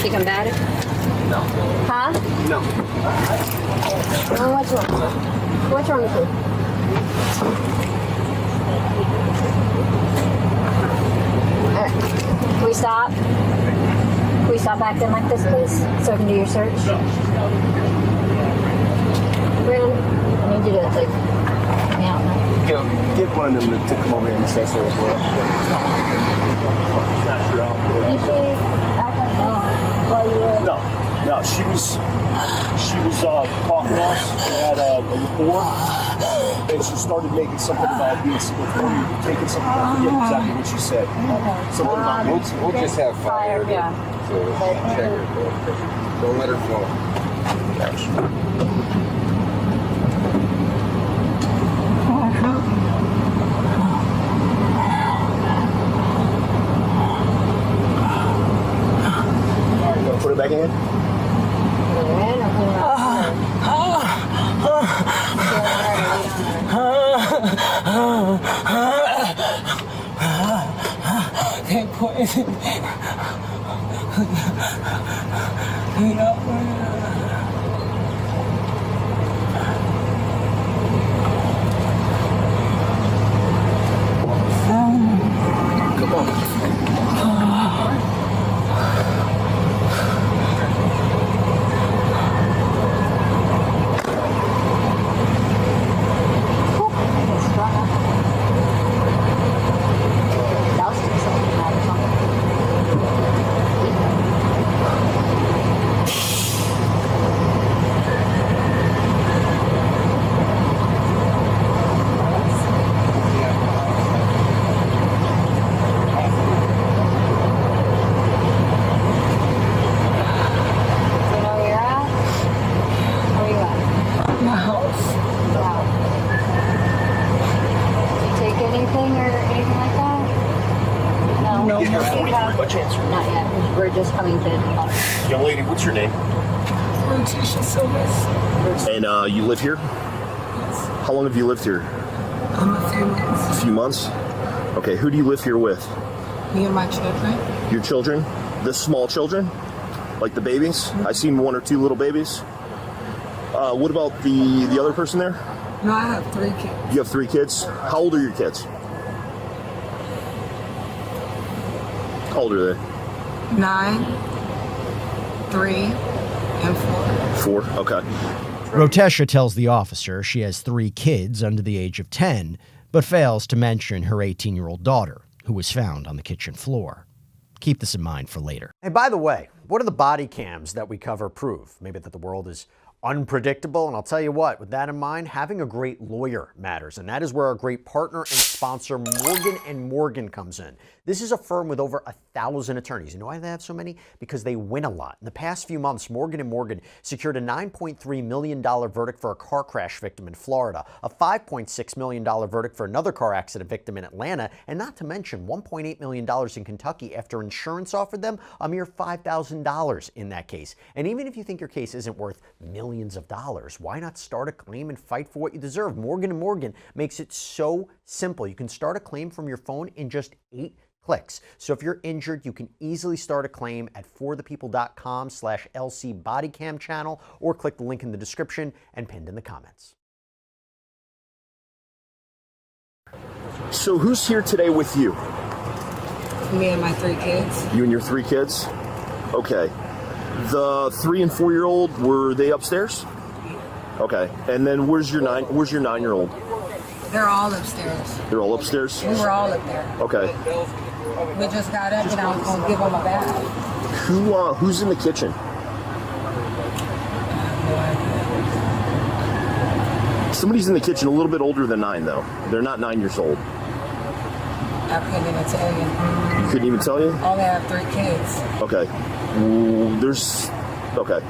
She come back? No. Huh? No. What's wrong? What's wrong with you? Alright. Can we stop? Can we stop acting like this, please? So I can do your search? Brandon, I need you to, like, help me out. Get one of them to come over here and assess her as well. You see, act like that while you were... No, she was talking to us, we had a rapport, and she started making something about being taking something, I forget exactly what she said. Something about We'll just have fire. Yeah. So check her. Don't let her fall. Put it back in. Can't poison. Come on. Not yet. We're just coming to. Young lady, what's your name? Letitia Silvers. And you live here? Yes. How long have you lived here? A few months. A few months? Okay, who do you live here with? Me and my children. Your children? The small children? Like the babies? Mm-hmm. I seen 1 or 2 little babies. What about the other person there? No, I have 3 kids. You have 3 kids? How old are your kids? How old are they? 9, 3, and 4. 4? Okay. Rotesha tells the officer she has 3 kids under the age of 10, but fails to mention her 18-year-old daughter, who was found on the kitchen floor. Keep this in mind for later. Hey, by the way, what do the body cams that we cover prove? Maybe that the world is unpredictable. And I'll tell you what, with that in mind, having a great lawyer matters. And that is where our great partner and sponsor, Morgan & Morgan, comes in. This is a firm with over 1,000 attorneys. You know why they have so many? Because they win a lot. In the past few months, Morgan & Morgan secured a $9.3 million verdict for a car crash victim in Florida, a $5.6 million verdict for another car accident victim in Atlanta, and not to mention $1.8 million in Kentucky after insurance offered them a mere $5,000 in that case. And even if you think your case isn't worth millions of dollars, why not start a claim and fight for what you deserve? Morgan & Morgan makes it so simple. You can start a claim from your phone in just 8 clicks. So if you're injured, you can easily start a claim at forthepeople.com/LC bodycam channel, or click the link in the description and pinned in the comments. So who's here today with you? Me and my 3 kids. You and your 3 kids? Okay. The 3 and 4-year-old, were they upstairs? Okay. And then where's your 9-year-old? They're all upstairs. They're all upstairs? We were all up there. Okay. We just got up and I was going to give them a bath. Who's in the kitchen? Somebody's in the kitchen a little bit older than 9, though. They're not 9 years old. I couldn't even tell you. You couldn't even tell you? I only have 3 kids. Okay. Okay.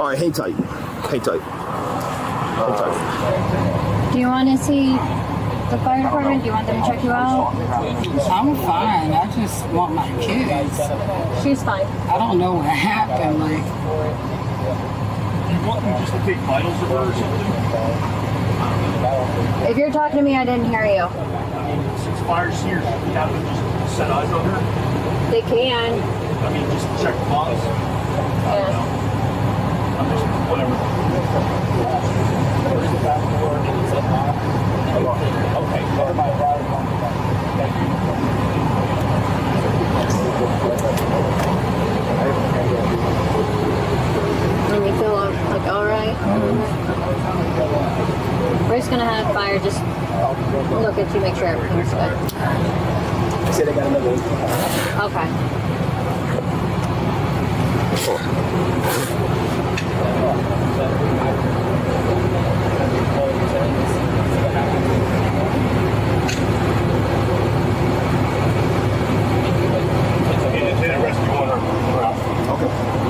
All right, hang tight. Hang tight. Hang tight. Do you want to see the fire department? Do you want them to check you out? I'm fine. I just want my kids. She's fine. I don't know what happened. Like, You want them just to take vitals of her or something? If you're talking to me, I didn't hear you. Since fire's here, you have them just set eyes on her? They can. I mean, just check the bottles? Yeah. I'm just, whatever. Okay, never mind. Thank you. And you feel like alright? We're just gonna have fire just look at you, make sure everything's good. Say they got another one. Okay.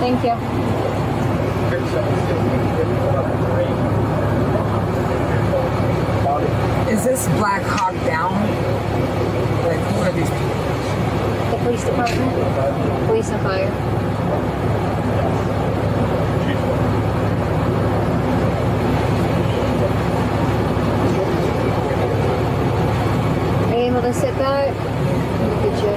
Thank you. is this Black Hawk Down? Like, who are these people? The police department, police and fire. Are you able to sit back? Look at you.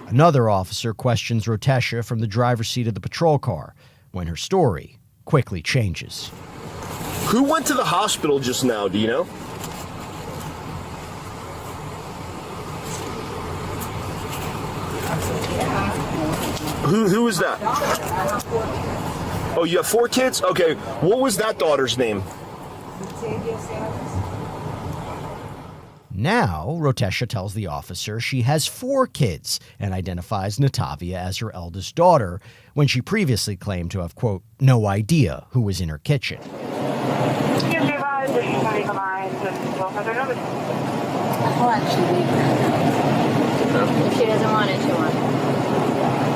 Another officer questions Rotesha from the driver's seat of the patrol car, when her story quickly changes. Who went to the hospital just now, do you know? Who was that? Oh, you have 4 kids? Okay, what was that daughter's name? Now, Rotesha tells the officer she has 4 kids and identifies Natavia as her eldest daughter, when she previously claimed to have, quote, no idea who was in her kitchen. I'll actually leave her. If she doesn't want it, she won't.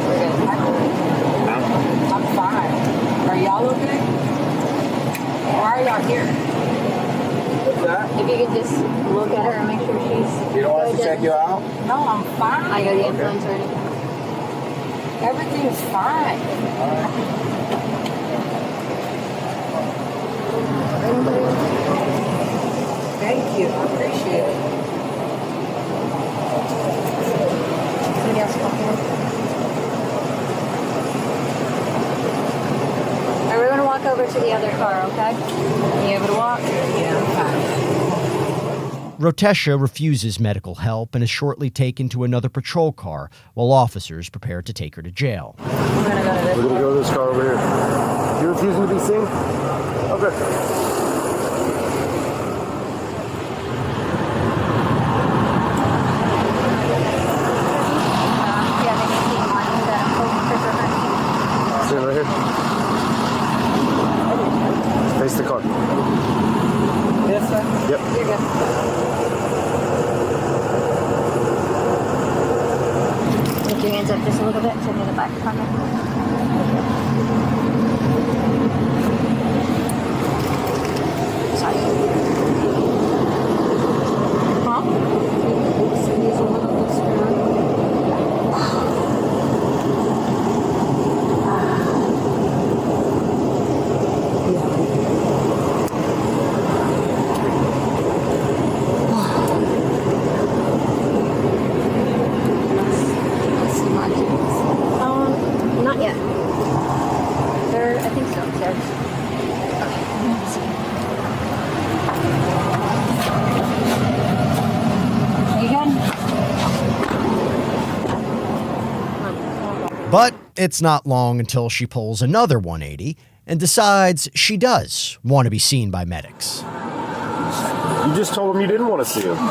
We're good. I'm fine. Are y'all okay? Why are y'all here? What's that? If you could just look at her and make sure she's You don't want us to good, check you out? No, I'm fine. I got the influence or anything. Everything's fine. Thank you. I appreciate it. Somebody else come here. Alright, we're gonna walk over to the other car, okay? Are you able to walk? Yeah, I'm fine. Rotesha refuses medical help and is shortly taken to another patrol car while officers prepare to take her to jail. We're gonna go to this We're gonna go to this car over here. You're refusing to be seen? Okay. yeah, they can see one. Face the car. This one? Yep. You're good. Lift your hands up just a little bit. Turn to the back pocket. Sorry. Not yet. They're, I think so. Are you good? But it's not long until she pulls another 180 and decides she does want to be seen by medics. You just told him you didn't want to see him. Hey.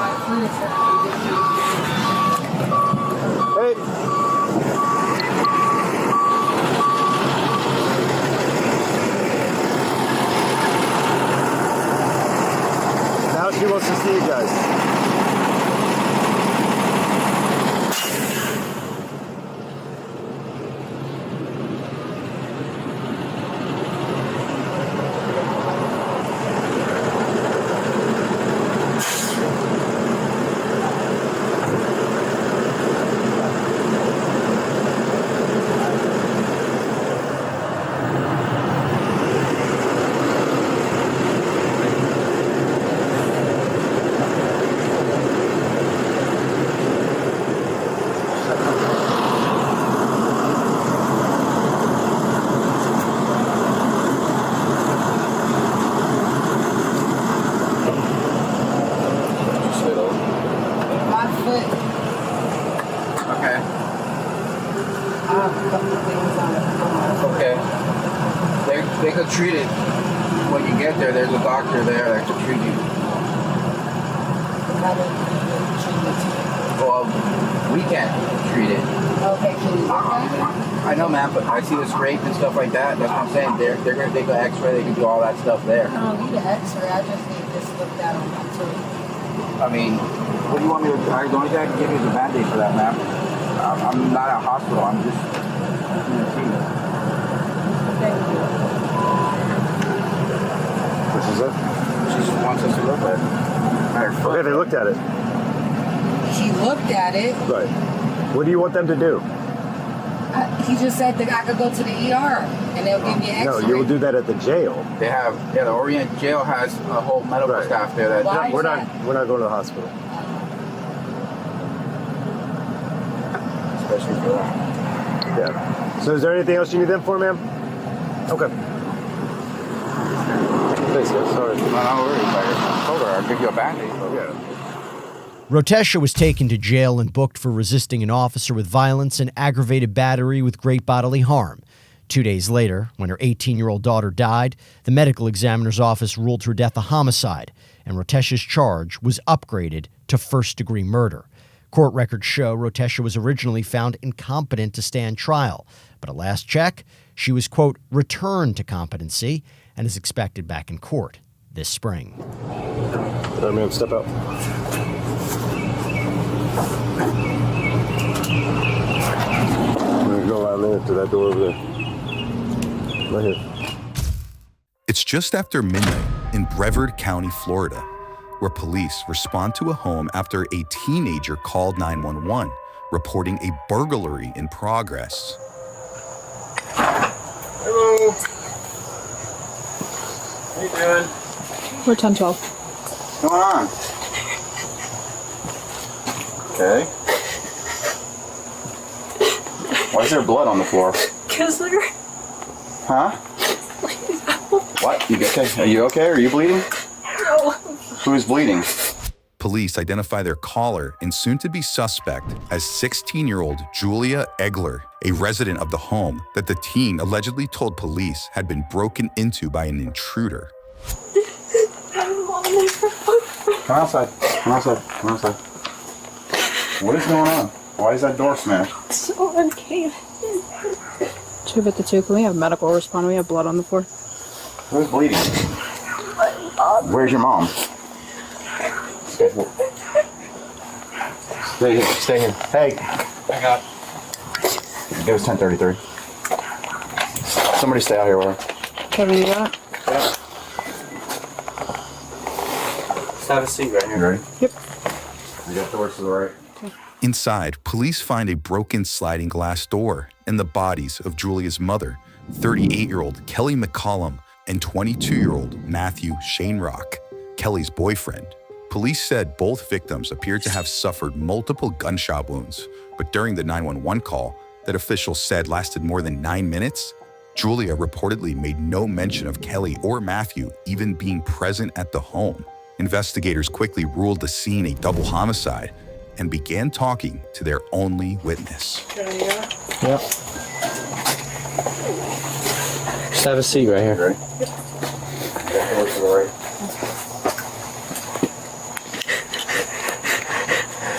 Now she wants to see you guys. They could treat it when you get there. There's a doctor there that could treat you. Well, we can't treat it. Okay, can you look at it? I know, ma'am, but I see the scrape and stuff like that. That's what I'm saying. They're gonna take an X-ray. They can do all that stuff there. I don't need an X-ray. I just need this looked at on my tooth. I mean, what do you want me to do? The only thing I can give you is a Band-Aid for that, ma'am. I'm not at a hospital. I'm just in the team. Thank you. This is it? She just wants us to look at it. Okay, they looked at it. She looked at it. Right. What do you want them to do? He just said that I could go to the ER and they'll give me an No, X-ray. you will do that at the jail. They have, the Orient Jail has a whole medical staff there. That Why? We're not going to the hospital. Especially for that. Yeah. So is there anything else you need them for, ma'am? Okay. Thanks, guys. Sorry. No worries. I told her I'll give you a Band-Aid. Yeah. Rotesha was taken to jail and booked for resisting an officer with violence and aggravated battery with great bodily harm. 2 days later, when her 18-year-old daughter died, the medical examiner's office ruled her death a homicide, and Rotesha's charge was upgraded to first-degree murder. Court records show Rotesha was originally found incompetent to stand trial, but at last check, she was, quote, returned to competency and is expected back in court this spring. All right, ma'am, step out. I'm going to go right there to that door over there. Right here. It's just after midnight in Brevard County, Florida, where police respond to a home after a teenager called 911, reporting a burglary in progress. Hello. How you doing? We're 1012. What's going on? Okay. Why is there blood on the floor? Because they're... Huh? What? You okay? Are you okay? Are you bleeding? No. Who's bleeding? Police identify their caller and soon-to-be suspect as 16-year-old Julia Egler, a resident of the home that the teen allegedly told police had been broken into by an intruder. Come outside. Come outside. Come outside. What is going on? Why is that door smashed? Someone came. 252. Can we have medical respond? We have blood on the floor. Who's bleeding? Where's your mom? Stay here. Stay here. Hey. I got. Give us 1033. Somebody stay out here with her. Kevin, you got it? Yeah. Let's have a seat right here. You ready? Yep. You got doors to the right. Inside, police find a broken sliding glass door and the bodies of Julia's mother, 38-year-old Kelly McCollum, and 22-year-old Matthew Shanerock, Kelly's boyfriend. Police said both victims appeared to have suffered multiple gunshot wounds, but during the 911 call that officials said lasted more than 9 minutes, Julia reportedly made no mention of Kelly or Matthew even being present at the home. Investigators quickly ruled the scene a double homicide and began talking to their only witness. Yep. Just have a seat right here. Ready? Doors to the right.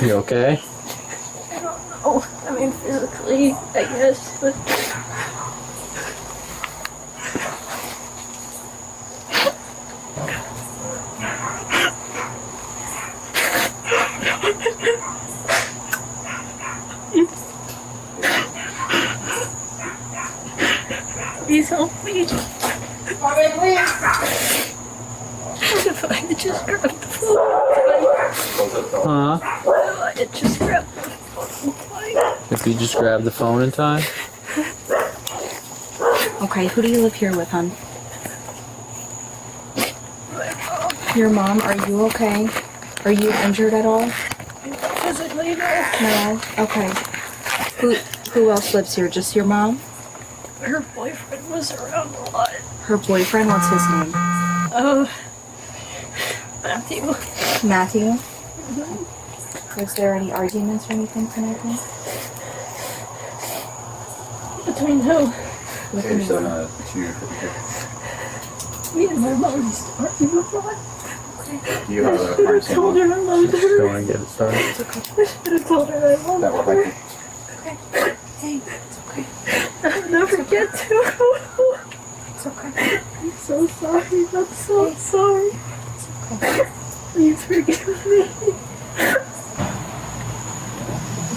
You okay? I don't know. I mean, physically, I guess, but... Please help me. What if I had just grabbed the phone? Huh? I had just grabbed the phone. If you just grab the phone in time? Okay, who do you live here with, hon? Your mom, are you okay? Are you injured at all? Physically, no. No? Okay. Who else lives here? Just your mom? Her boyfriend was around a lot. Her boyfriend? What's his name? Oh, Matthew. Matthew? Mm-hmm. Was there any arguments or anything tonight? Between who? Me and my mom used to argue a lot. Do you have a I should have told her I loved her. Go and get it started. I should have told her I loved That will her. help you. Okay. Hey, it's okay. I'll never get to. It's okay. I'm so sorry. I'm so sorry. It's okay. Please forgive me. I'm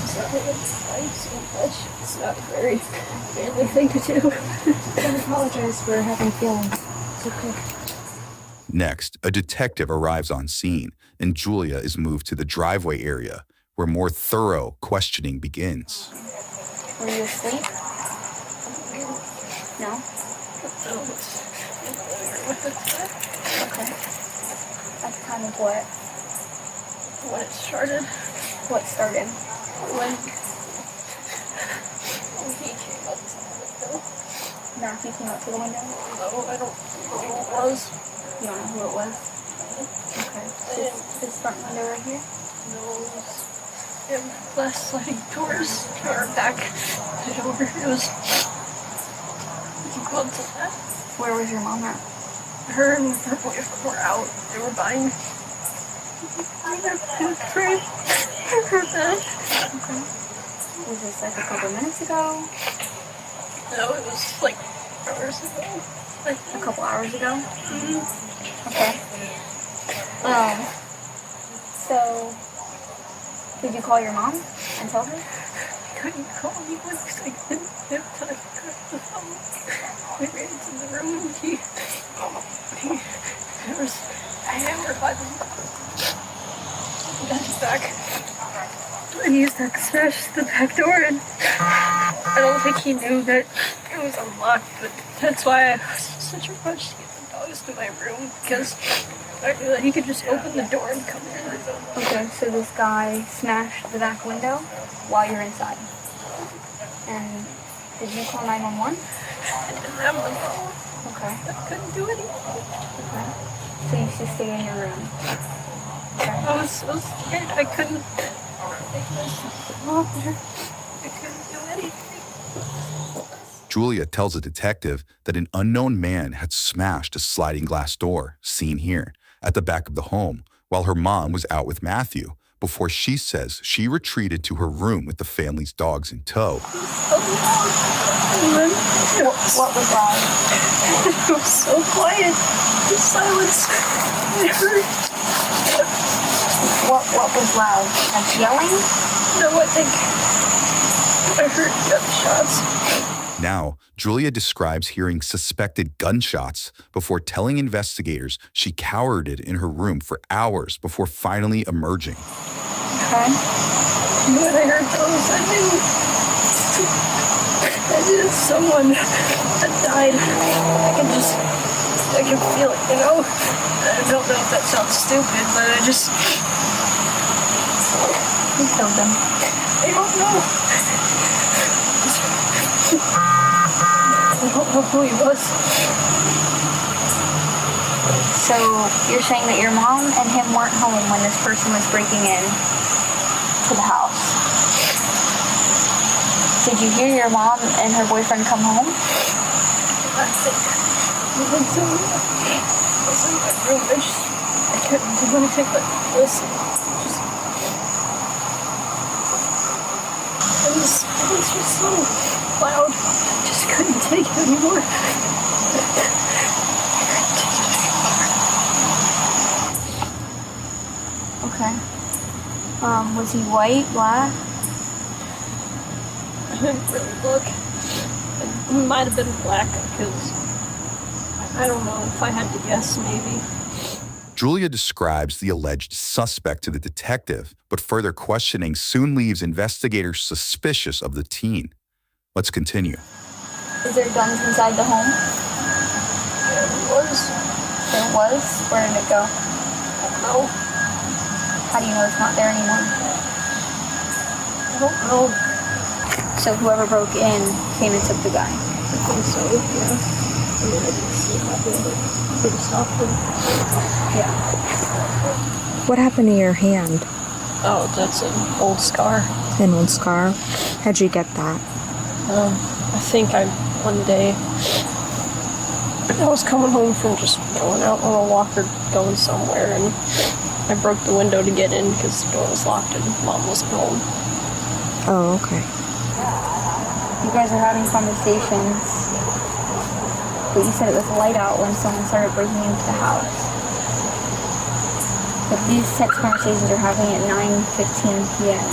sorry. It's fine so much. It's not a very manly thing to do. Don't apologize for having feelings. It's okay. Next, a detective arrives on scene, and Julia is moved to the driveway area, where more thorough questioning begins. Were you asleep? No? Okay. That's kind of what? When it started. What started? When he came up to the window. Matthew came up to the window? No, I don't know who it was. You don't know who it was? Okay. This front window right here? No, it was in glass sliding doors or back door. It was. You can go up to that. Where was your mom at? Her and her boyfriend were out. They were buying. Food. I heard that. Okay. Was this like a couple minutes ago? No, it was like hours ago. Like a couple hours ago? Mm-hmm. Okay. So, did you call your mom and tell her? I couldn't call anyone because I didn't have time to grab the phone. I ran into the room and there was a hammer by the back. He used that to smash the back door, and I don't think he knew that it was unlocked, but that's why I was in such a rush to get the dogs to my room, because I knew that he could just open the door and come in. Okay, so this guy smashed the back window while you're inside. And did you call 911? I didn't have the phone. Okay. I couldn't do anything. Okay. So you should stay in your room. Okay. I was so scared. I couldn't take myself off there. I couldn't do anything. Julia tells a detective that an unknown man had smashed a sliding glass door, seen here, at the back of the home, while her mom was out with Matthew, before she says she retreated to her room with the family's dogs in tow. What was loud? It was so quiet. The silence. I heard. What was loud? Like yelling? No, I think I heard gunshots. Now, Julia describes hearing suspected gunshots before telling investigators she cowered in her room for hours before finally emerging. Okay. When I heard those, I knew someone had died. I can feel it, you know? I don't know if that sounds stupid, but I just... Who killed them? I don't know. I don't know who he was. So you're saying that your mom and him weren't home when this person was breaking in to the house. Did you hear your mom and her boyfriend come home? I think so. I was in my room. I couldn't do anything but listen. It was just so loud. I just couldn't take it anymore. Okay. Was he white, black? I didn't really look. It might have been black, because I don't know if I had to guess, maybe. Julia describes the alleged suspect to the detective, but further questioning soon leaves investigators suspicious of the teen. Let's continue. Is there guns inside the home? There was. There was? Where did it go? I don't know. How do you know it's not there anymore? I don't know. So whoever broke in came and took the guy? I think so, yeah. I mean, I didn't see it happen, but could have stopped him. Yeah. What happened to your hand? Oh, that's an old scar. An old scar? How'd you get that? I think one day, I was coming home from just going out on a walk or going somewhere, and I broke the window to get in because the door was locked and Mom wasn't home. Oh, okay. You guys are having conversations, but you said it was light out when someone started breaking into the house. But these text conversations are happening at 9:15 p.m.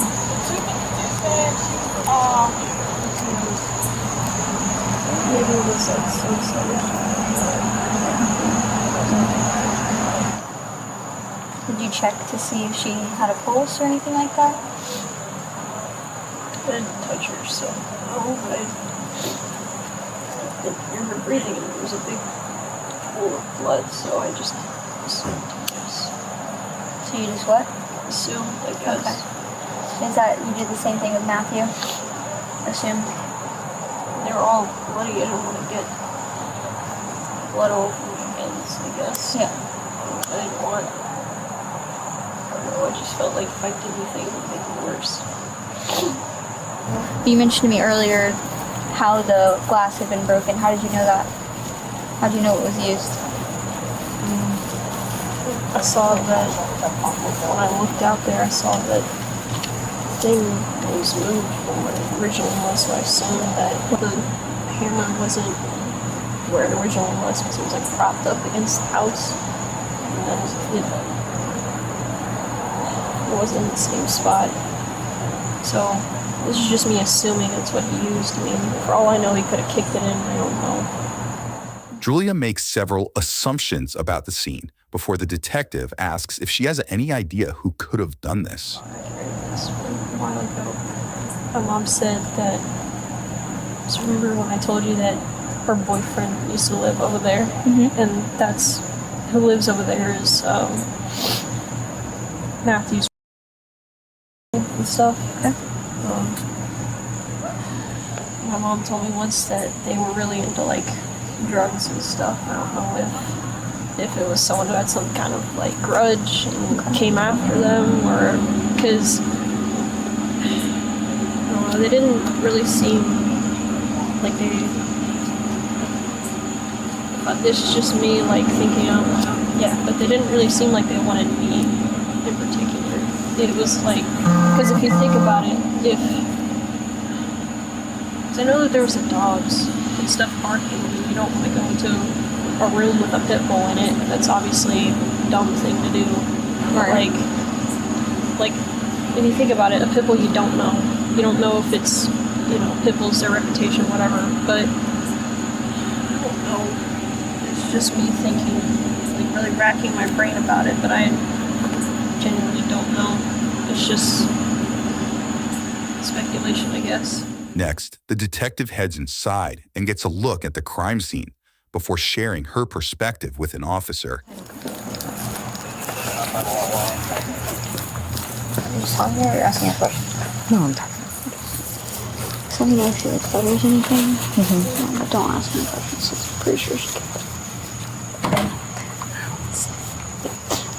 Maybe it was like sunset. Did you check to see if she had a pulse or anything like that? I didn't touch her, so no, I didn't hear her breathing, and there was a big pool of blood, so I just assumed it was. So you just what? Assumed, I guess. Okay. Is that, you did the same thing with Matthew? Assumed? They were all bloody. I didn't want to get blood all over my hands, I guess. Yeah. I didn't want. I don't know, I just felt like if I did anything, it would make it worse. You mentioned to me earlier how the glass had been broken. How did you know that? How did you know it was used? I saw that when I looked out there, I saw that thing was moved from where it originally was, so I assumed that the hammer wasn't where it originally was because it was like propped up against the house. And then it wasn't in the same spot. So this is just me assuming that's what he used. I mean, for all I know, he could have kicked it in. I don't know. Julia makes several assumptions about the scene before the detective asks if she has any idea who could have done this. A while ago, my mom said that, just remember when I told you that her boyfriend used to live over there, and that's who lives over there is Matthew's and stuff. Okay. My mom told me once that they were really into like drugs and stuff. I don't know if it was someone who had some kind of like grudge and came after them, or because I don't know, they didn't really seem like they. But this is just me like thinking out loud. Yeah, but they didn't really seem like they wanted me in particular. it was like, because if you think about it, cause I know that there was some dogs and stuff barking, and you don't want to go into a room with a pit bull in it. That's obviously a dumb thing to do. Right. Like, if you think about it, a pit bull you don't know. You don't know if it's, pit bulls, their reputation, whatever, but I don't know. It's just me thinking, like really racking my brain about it, but I genuinely don't know. It's just speculation, I guess. Next, the detective heads inside and gets a look at the crime scene before sharing her perspective with an officer. Are you just talking or you're asking a question? No, I'm talking. So let me know if she covers anything. No, but don't ask me questions. I'm pretty sure she can.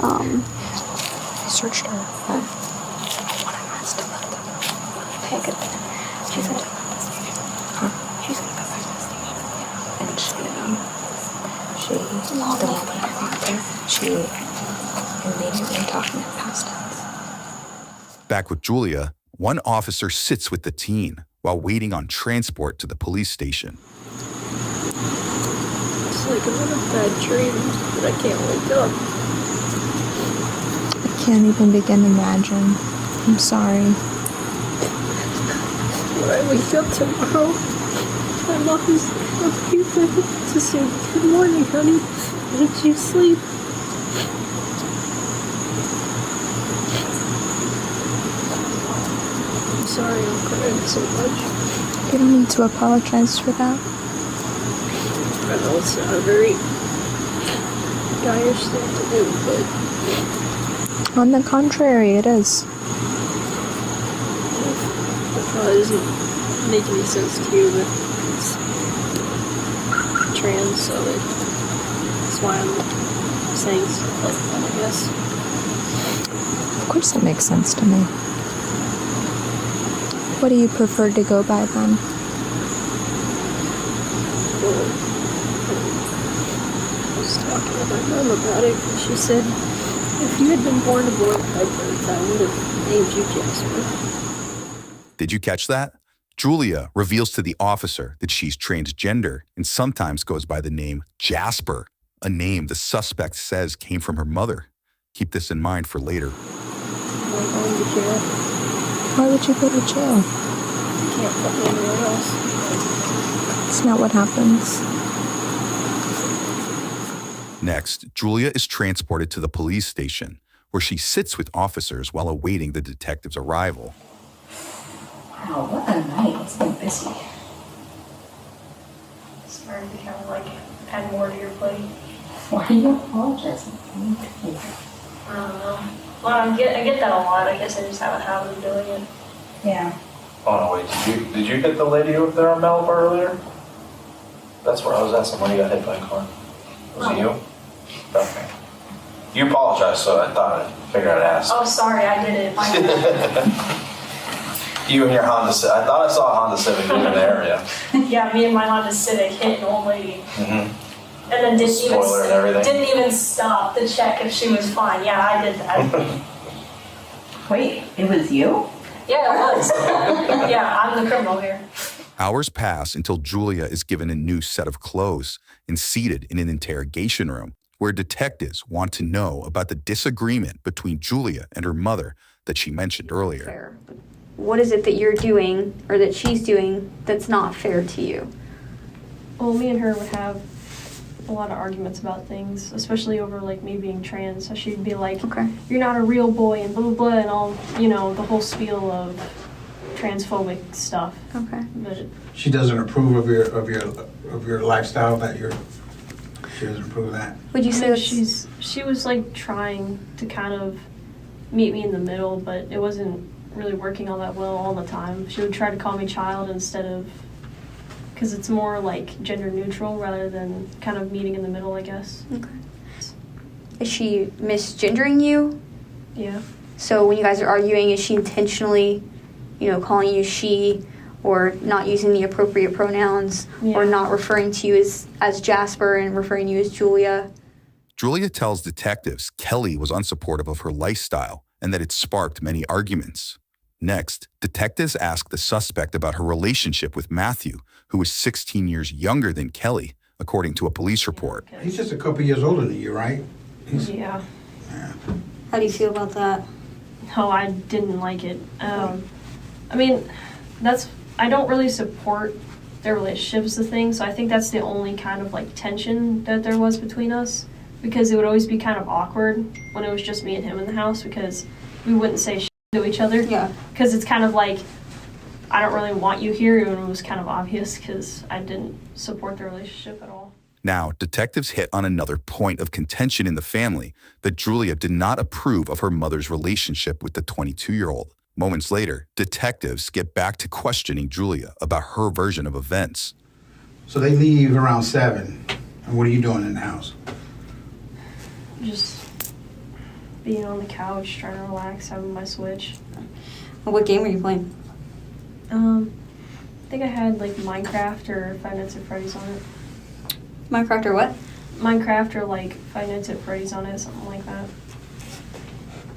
I searched her. When I asked to let them know. Okay, good. She's gonna go back to the station. Huh? She's gonna go back to the station. And she immediately talking in past tense. Back with Julia, one officer sits with the teen while waiting on transport to the police station. It's like another bad dream, but I can't wake up. I can't even begin to imagine. I'm sorry. When I wake up tomorrow, my mom's to say, "Good morning, honey. Did you sleep?" I'm sorry I'm crying so much. You don't need to apologize for that. I know it's not a very guyish thing to do, but On the contrary, it is. I thought it doesn't make any sense to you that it's trans, so that's why I'm saying stuff like that, I guess. Of course it makes sense to me. What do you prefer to go by then? Well, I was talking to my mom about it, and she said if you had been born a boy by birth, I would have named you Jasper. Did you catch that? Julia reveals to the officer that she's transgender and sometimes goes by the name Jasper, a name the suspect says came from her mother. Keep this in mind for later. I'm going to jail. Why would you go to jail? I can't put me anywhere else. It's not what happens. Next, Julia is transported to the police station, where she sits with officers while awaiting the detective's arrival. Wow, what a night. It's been busy. Sorry to kind of like add more to your plate. Why are you apologizing? I don't know. Well, I get that a lot. I guess I just have a habit of doing it. Yeah. Oh no, wait, did you hit the lady over there on Malibu earlier? That's where I was at, when you got hit by a car. Was it you? Okay. You apologized, so I figured I'd ask. Oh, sorry, I did it. You and your Honda Civic. I thought I saw a Honda Civic in the area. Yeah, me and my Honda Civic hit an old lady. Mm-hmm. And then Spoiler and everything. didn't even stop to check if she was fine. Yeah, I did that. Wait, it was you? Yeah, it was. Yeah, I'm the criminal here. Hours pass until Julia is given a new set of clothes and seated in an interrogation room where detectives want to know about the disagreement between Julia and her mother that she mentioned earlier. Fair. What is it that you're doing or that she's doing that's not fair to you? Well, me and her would have a lot of arguments about things, especially over like me being trans. So she'd be like, "Okay, you're not a real boy," and blah blah blah, and all the whole spiel of transphobic stuff. Okay. But She doesn't approve of your lifestyle. She doesn't approve of that. Would you say that she was like trying to kind of meet me in the middle, but it wasn't really working all that well all the time. She would try to call me child instead of, because it's more like gender neutral rather than kind of meeting in the middle, I guess. Okay. Is she misgendering you? Yeah. So when you guys are arguing, is she intentionally, calling you she, or not using the appropriate pronouns, or not referring to you as Jasper and referring to you as Julia? Julia tells detectives Kelly was unsupportive of her lifestyle and that it sparked many arguments. Next, detectives asked the suspect about her relationship with Matthew, who was 16 years younger than Kelly, according to a police report. He's just a couple years older than you, right? Yeah. How do you feel about that? No, I didn't like it. I mean, I don't really support their relationships, the thing, so I think that's the only kind of like tension that there was between us, because it would always be kind of awkward when it was just me and him in the house, because we wouldn't say shit to each other. Yeah. Because it's kind of like, I don't really want you here, and it was kind of obvious because I didn't support the relationship at all. Now, detectives hit on another point of contention in the family, that Julia did not approve of her mother's relationship with the 22-year-old. Moments later, detectives get back to questioning Julia about her version of events. So they leave around 7. And what are you doing in the house? Just being on the couch, trying to relax, having my Switch. What game were you playing? I think I had like Minecraft or Five Nights at Freddy's on it. Minecraft or what? Minecraft or like Five Nights at Freddy's on it, something like that.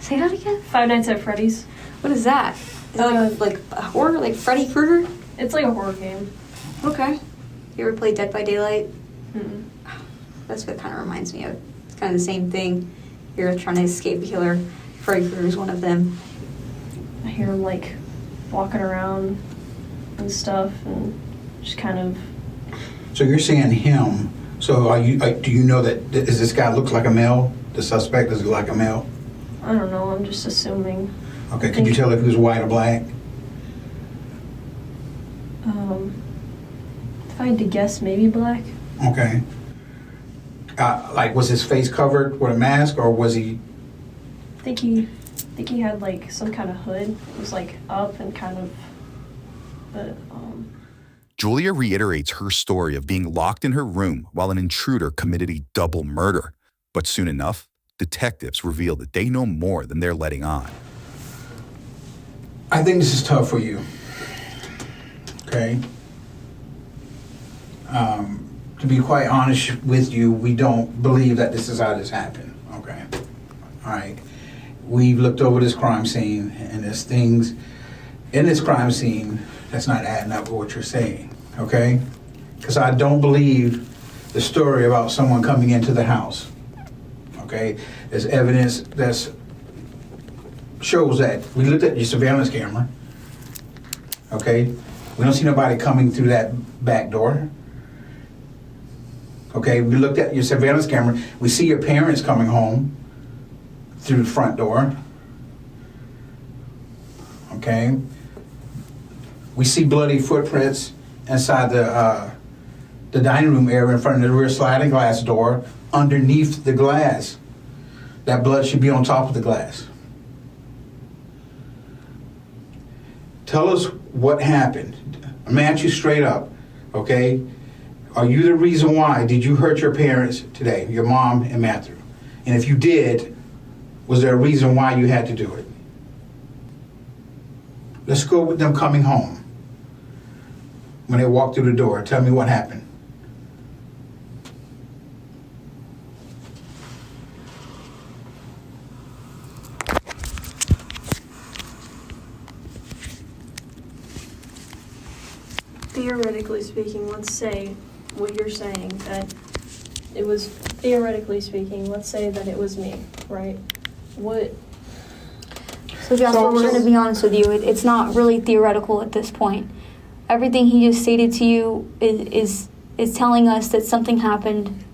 Say that again? Five Nights at Freddy's. What is that? Is it like a horror, like Freddy Krueger? It's like a horror game. Okay. You ever played Dead by Daylight? Mm-mm. That's what it kind of reminds me of. It's kind of the same thing. You're trying to escape a killer. Freddy Krueger's one of them. I hear him like walking around and stuff, and just kind of. So you're saying him. So do you know that, does this guy look like a male? The suspect, does he look like a male? I don't know, I'm just assuming. Okay, could you tell if he was white or black? If I had to guess, maybe black. Okay. Like, was his face covered with a mask, or was he? I think he had like some kind of hood. It was like up and kind of, but Julia reiterates her story of being locked in her room while an intruder committed a double murder. But soon enough, detectives reveal that they know more than they're letting on. I think this is tough for you. Okay. To be quite honest with you, we don't believe that this is how this happened. Okay. All right. We've looked over this crime scene, and there's things in this crime scene that's not adding up with what you're saying. Okay. Because I don't believe the story about someone coming into the house. Okay. There's evidence that shows that. We looked at your surveillance camera. Okay. We don't see nobody coming through that back door. Okay, we looked at your surveillance camera. We see your parents coming home through the front door. Okay. We see bloody footprints inside the dining room area in front of the rear sliding glass door underneath the glass. That blood should be on top of the glass. Tell us what happened. I'm gonna ask you straight up, okay? Are you the reason why did you hurt your parents today, your mom and Matthew? And if you did, was there a reason why you had to do it? Let's go with them coming home. When they walked through the door, tell me what happened. theoretically speaking, let's say what you're saying, that it was, theoretically speaking, let's say that it was me, right? What? So Joshua, we're going to be honest with you. It's not really theoretical at this point. Everything he just stated to you is telling us that something happened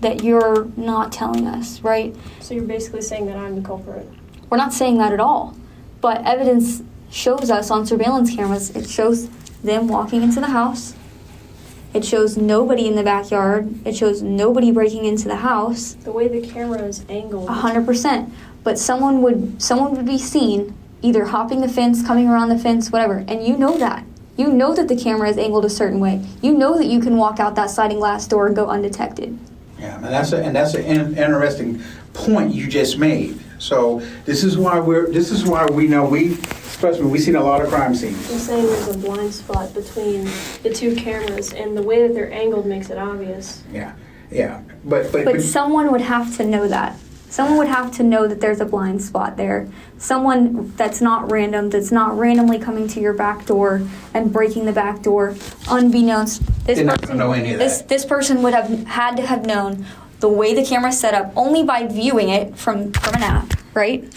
that you're not telling us, right? So you're basically saying that I'm the culprit. We're not saying that at all. But evidence shows us on surveillance cameras, it shows them walking into the house. It shows nobody in the backyard. It shows nobody breaking into the house. The way the camera is angled. 100%. But someone would be seen either hopping the fence, coming around the fence, whatever. And you know that. You know that the camera is angled a certain way. You know that you can walk out that sliding glass door and go undetected. Yeah, and that's an interesting point you just made. So this is why we know trust me, we've seen a lot of crime scenes. I'm saying there's a blind spot between the two cameras, and the way that they're angled makes it obvious. Yeah. But someone would have to know that. Someone would have to know that there's a blind spot there. Someone that's not random, that's not randomly coming to your back door and breaking the back door unbeknownst. They're not gonna know any of that. This person would have had to have known the way the camera's set up only by viewing it from an app, right?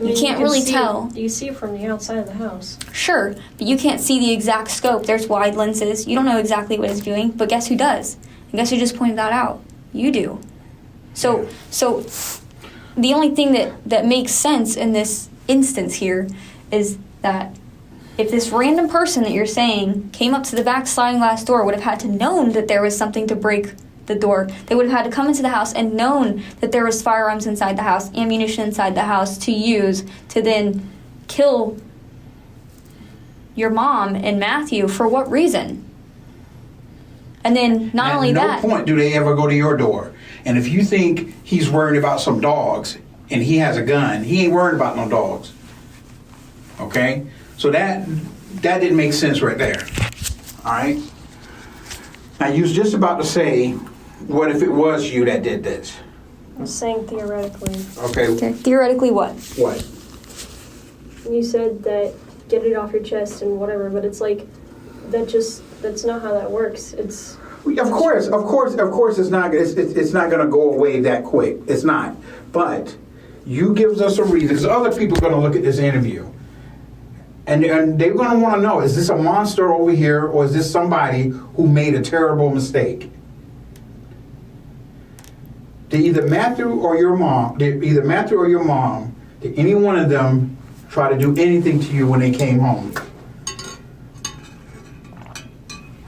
You can't really tell. You see it from the outside of the house. Sure, but you can't see the exact scope. There's wide lenses. You don't know exactly what it's viewing, but guess who does? And guess who just pointed that out? You do. So the only thing that makes sense in this instance here is that if this random person that you're saying came up to the back sliding glass door would have had to known that there was something to break the door, they would have had to come into the house and known that there was firearms inside the house, ammunition inside the house to use to then kill your mom and Matthew. For what reason? And then not only that... At no point do they ever go to your door. And if you think he's worried about some dogs and he has a gun, he ain't worried about no dogs. Okay? So that didn't make sense right there. All right? Now, you was just about to say, what if it was you that did this? I'm saying theoretically. Okay. Theoretically what? What? You said that get it off your chest and whatever, but it's like, that's not how that works. It's... Of course, it's not going to go away that quick. It's not. But you gives us a reason, because other people are going to look at this interview, and they're going to want to know: is this a monster over here, or is this somebody who made a terrible mistake? Did either Matthew or your mom? Did any one of them try to do anything to you when they came home?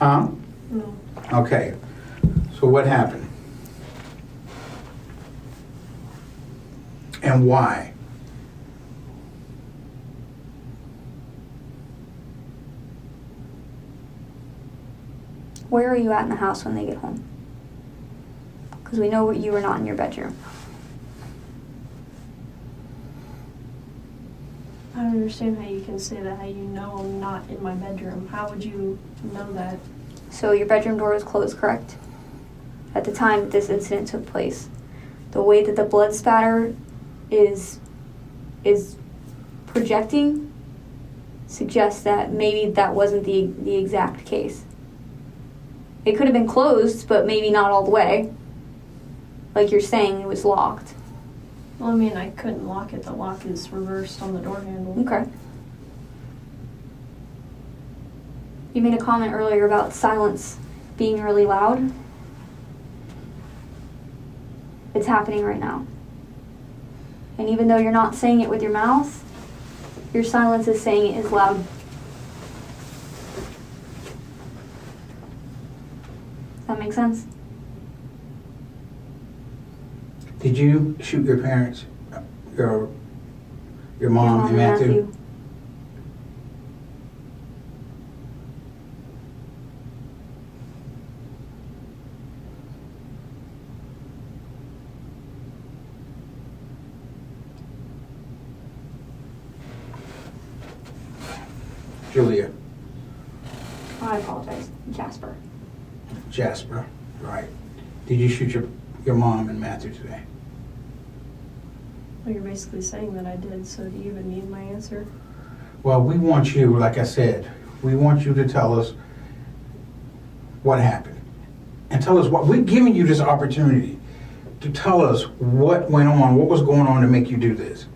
Huh? No. Okay, so what happened? And why? Where are you at in the house when they get home? Because we know you were not in your bedroom. I don't understand how you can say that, how you know I'm not in my bedroom. How would you know that? So your bedroom door was closed, correct? At the time that this incident took place. The way that the blood spatter is projecting suggests that maybe that wasn't the exact case. It could have been closed, but maybe not all the way. Like you're saying, it was locked. Well, I mean, I couldn't lock it. The lock is reversed on the door handle. Okay. You made a comment earlier about silence being really loud. It's happening right now. And even though you're not saying it with your mouth, your silence is saying it is loud. Does that make sense? Did you shoot your parents, your mom and Matthew? Julia. I apologize. Jasper, right. Did you shoot your mom and Matthew today? Well, you're basically saying that I did, so do you even need my answer? Well, we want you, like I said, we want you to tell us what happened. And tell us what, we're giving you this opportunity to tell us what went on, what was going on to make you do this.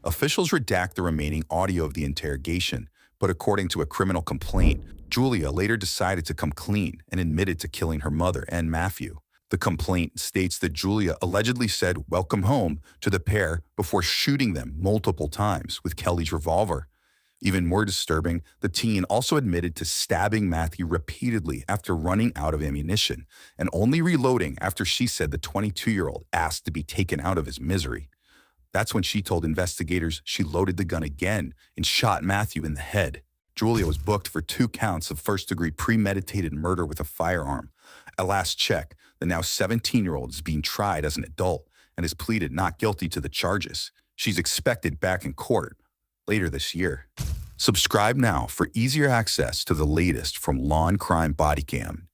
Officials redact the remaining audio of the interrogation, but according to a criminal complaint, Julia later decided to come clean and admitted to killing her mother and Matthew. The complaint states that Julia allegedly said "welcome home" to the pair before shooting them multiple times with Kelly's revolver. Even more disturbing, the teen also admitted to stabbing Matthew repeatedly after running out of ammunition and only reloading after she said the 22-year-old asked to be taken out of his misery. That's when she told investigators she loaded the gun again and shot Matthew in the head. Julia was booked for 2 counts of first-degree premeditated murder with a firearm. At last check, the now 17-year-old is being tried as an adult and has pleaded not guilty to the charges. She's expected back in court later this year. Subscribe now for easier access to the latest from Law&Crime Bodycam.